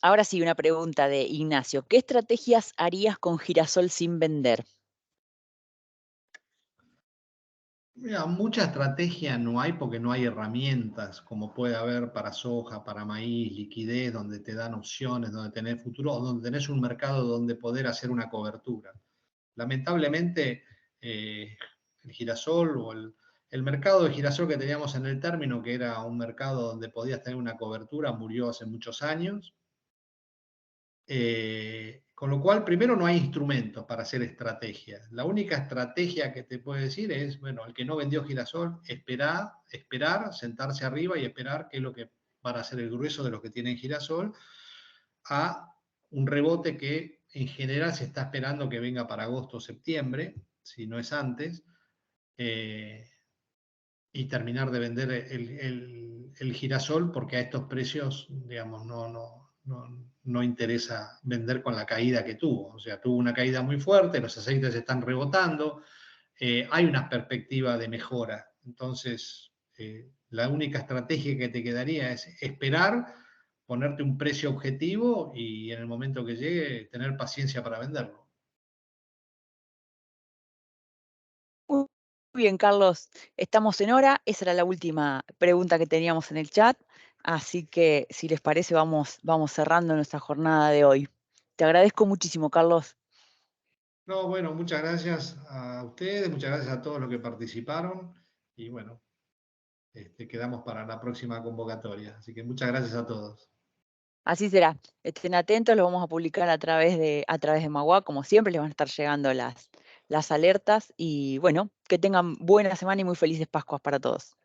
Ahora sí, una pregunta de Ignacio. ¿Qué estrategias harías con girasol sin vender? Mira, mucha estrategia no hay porque no hay herramientas como puede haber para soja, para maíz, liquidez, donde te dan opciones, donde tenés futuro, o donde tenés un mercado donde poder hacer una cobertura. Lamentablemente, el girasol o el mercado de girasol que teníamos en el término, que era un mercado donde podías tener una cobertura, murió hace muchos años. Con lo cual, primero no hay instrumentos para hacer estrategias. La única estrategia que te puedo decir es, bueno, el que no vendió girasol, esperar, sentarse arriba y esperar qué es lo que van a hacer el grueso de los que tienen girasol, a un rebote que en general se está esperando que venga para agosto o septiembre, si no es antes, y terminar de vender el girasol, porque a estos precios, digamos, no interesa vender con la caída que tuvo. O sea, tuvo una caída muy fuerte, los aceites están rebotando, hay una perspectiva de mejora. Entonces, la única estrategia que te quedaría es esperar, ponerte un precio objetivo y en el momento que llegue, tener paciencia para venderlo. Muy bien, Carlos. Estamos en hora. Esa era la última pregunta que teníamos en el chat. Así que, si les parece, vamos cerrando nuestra jornada de hoy. Te agradezco muchísimo, Carlos. No, bueno, muchas gracias a ustedes, muchas gracias a todos los que participaron y bueno, quedamos para la próxima convocatoria. Así que muchas gracias a todos. Así será. Estén atentos, lo vamos a publicar a través de Magua. Como siempre, les van a estar llegando las alertas. Y bueno, que tengan buena semana y muy felices Pascuas para todos.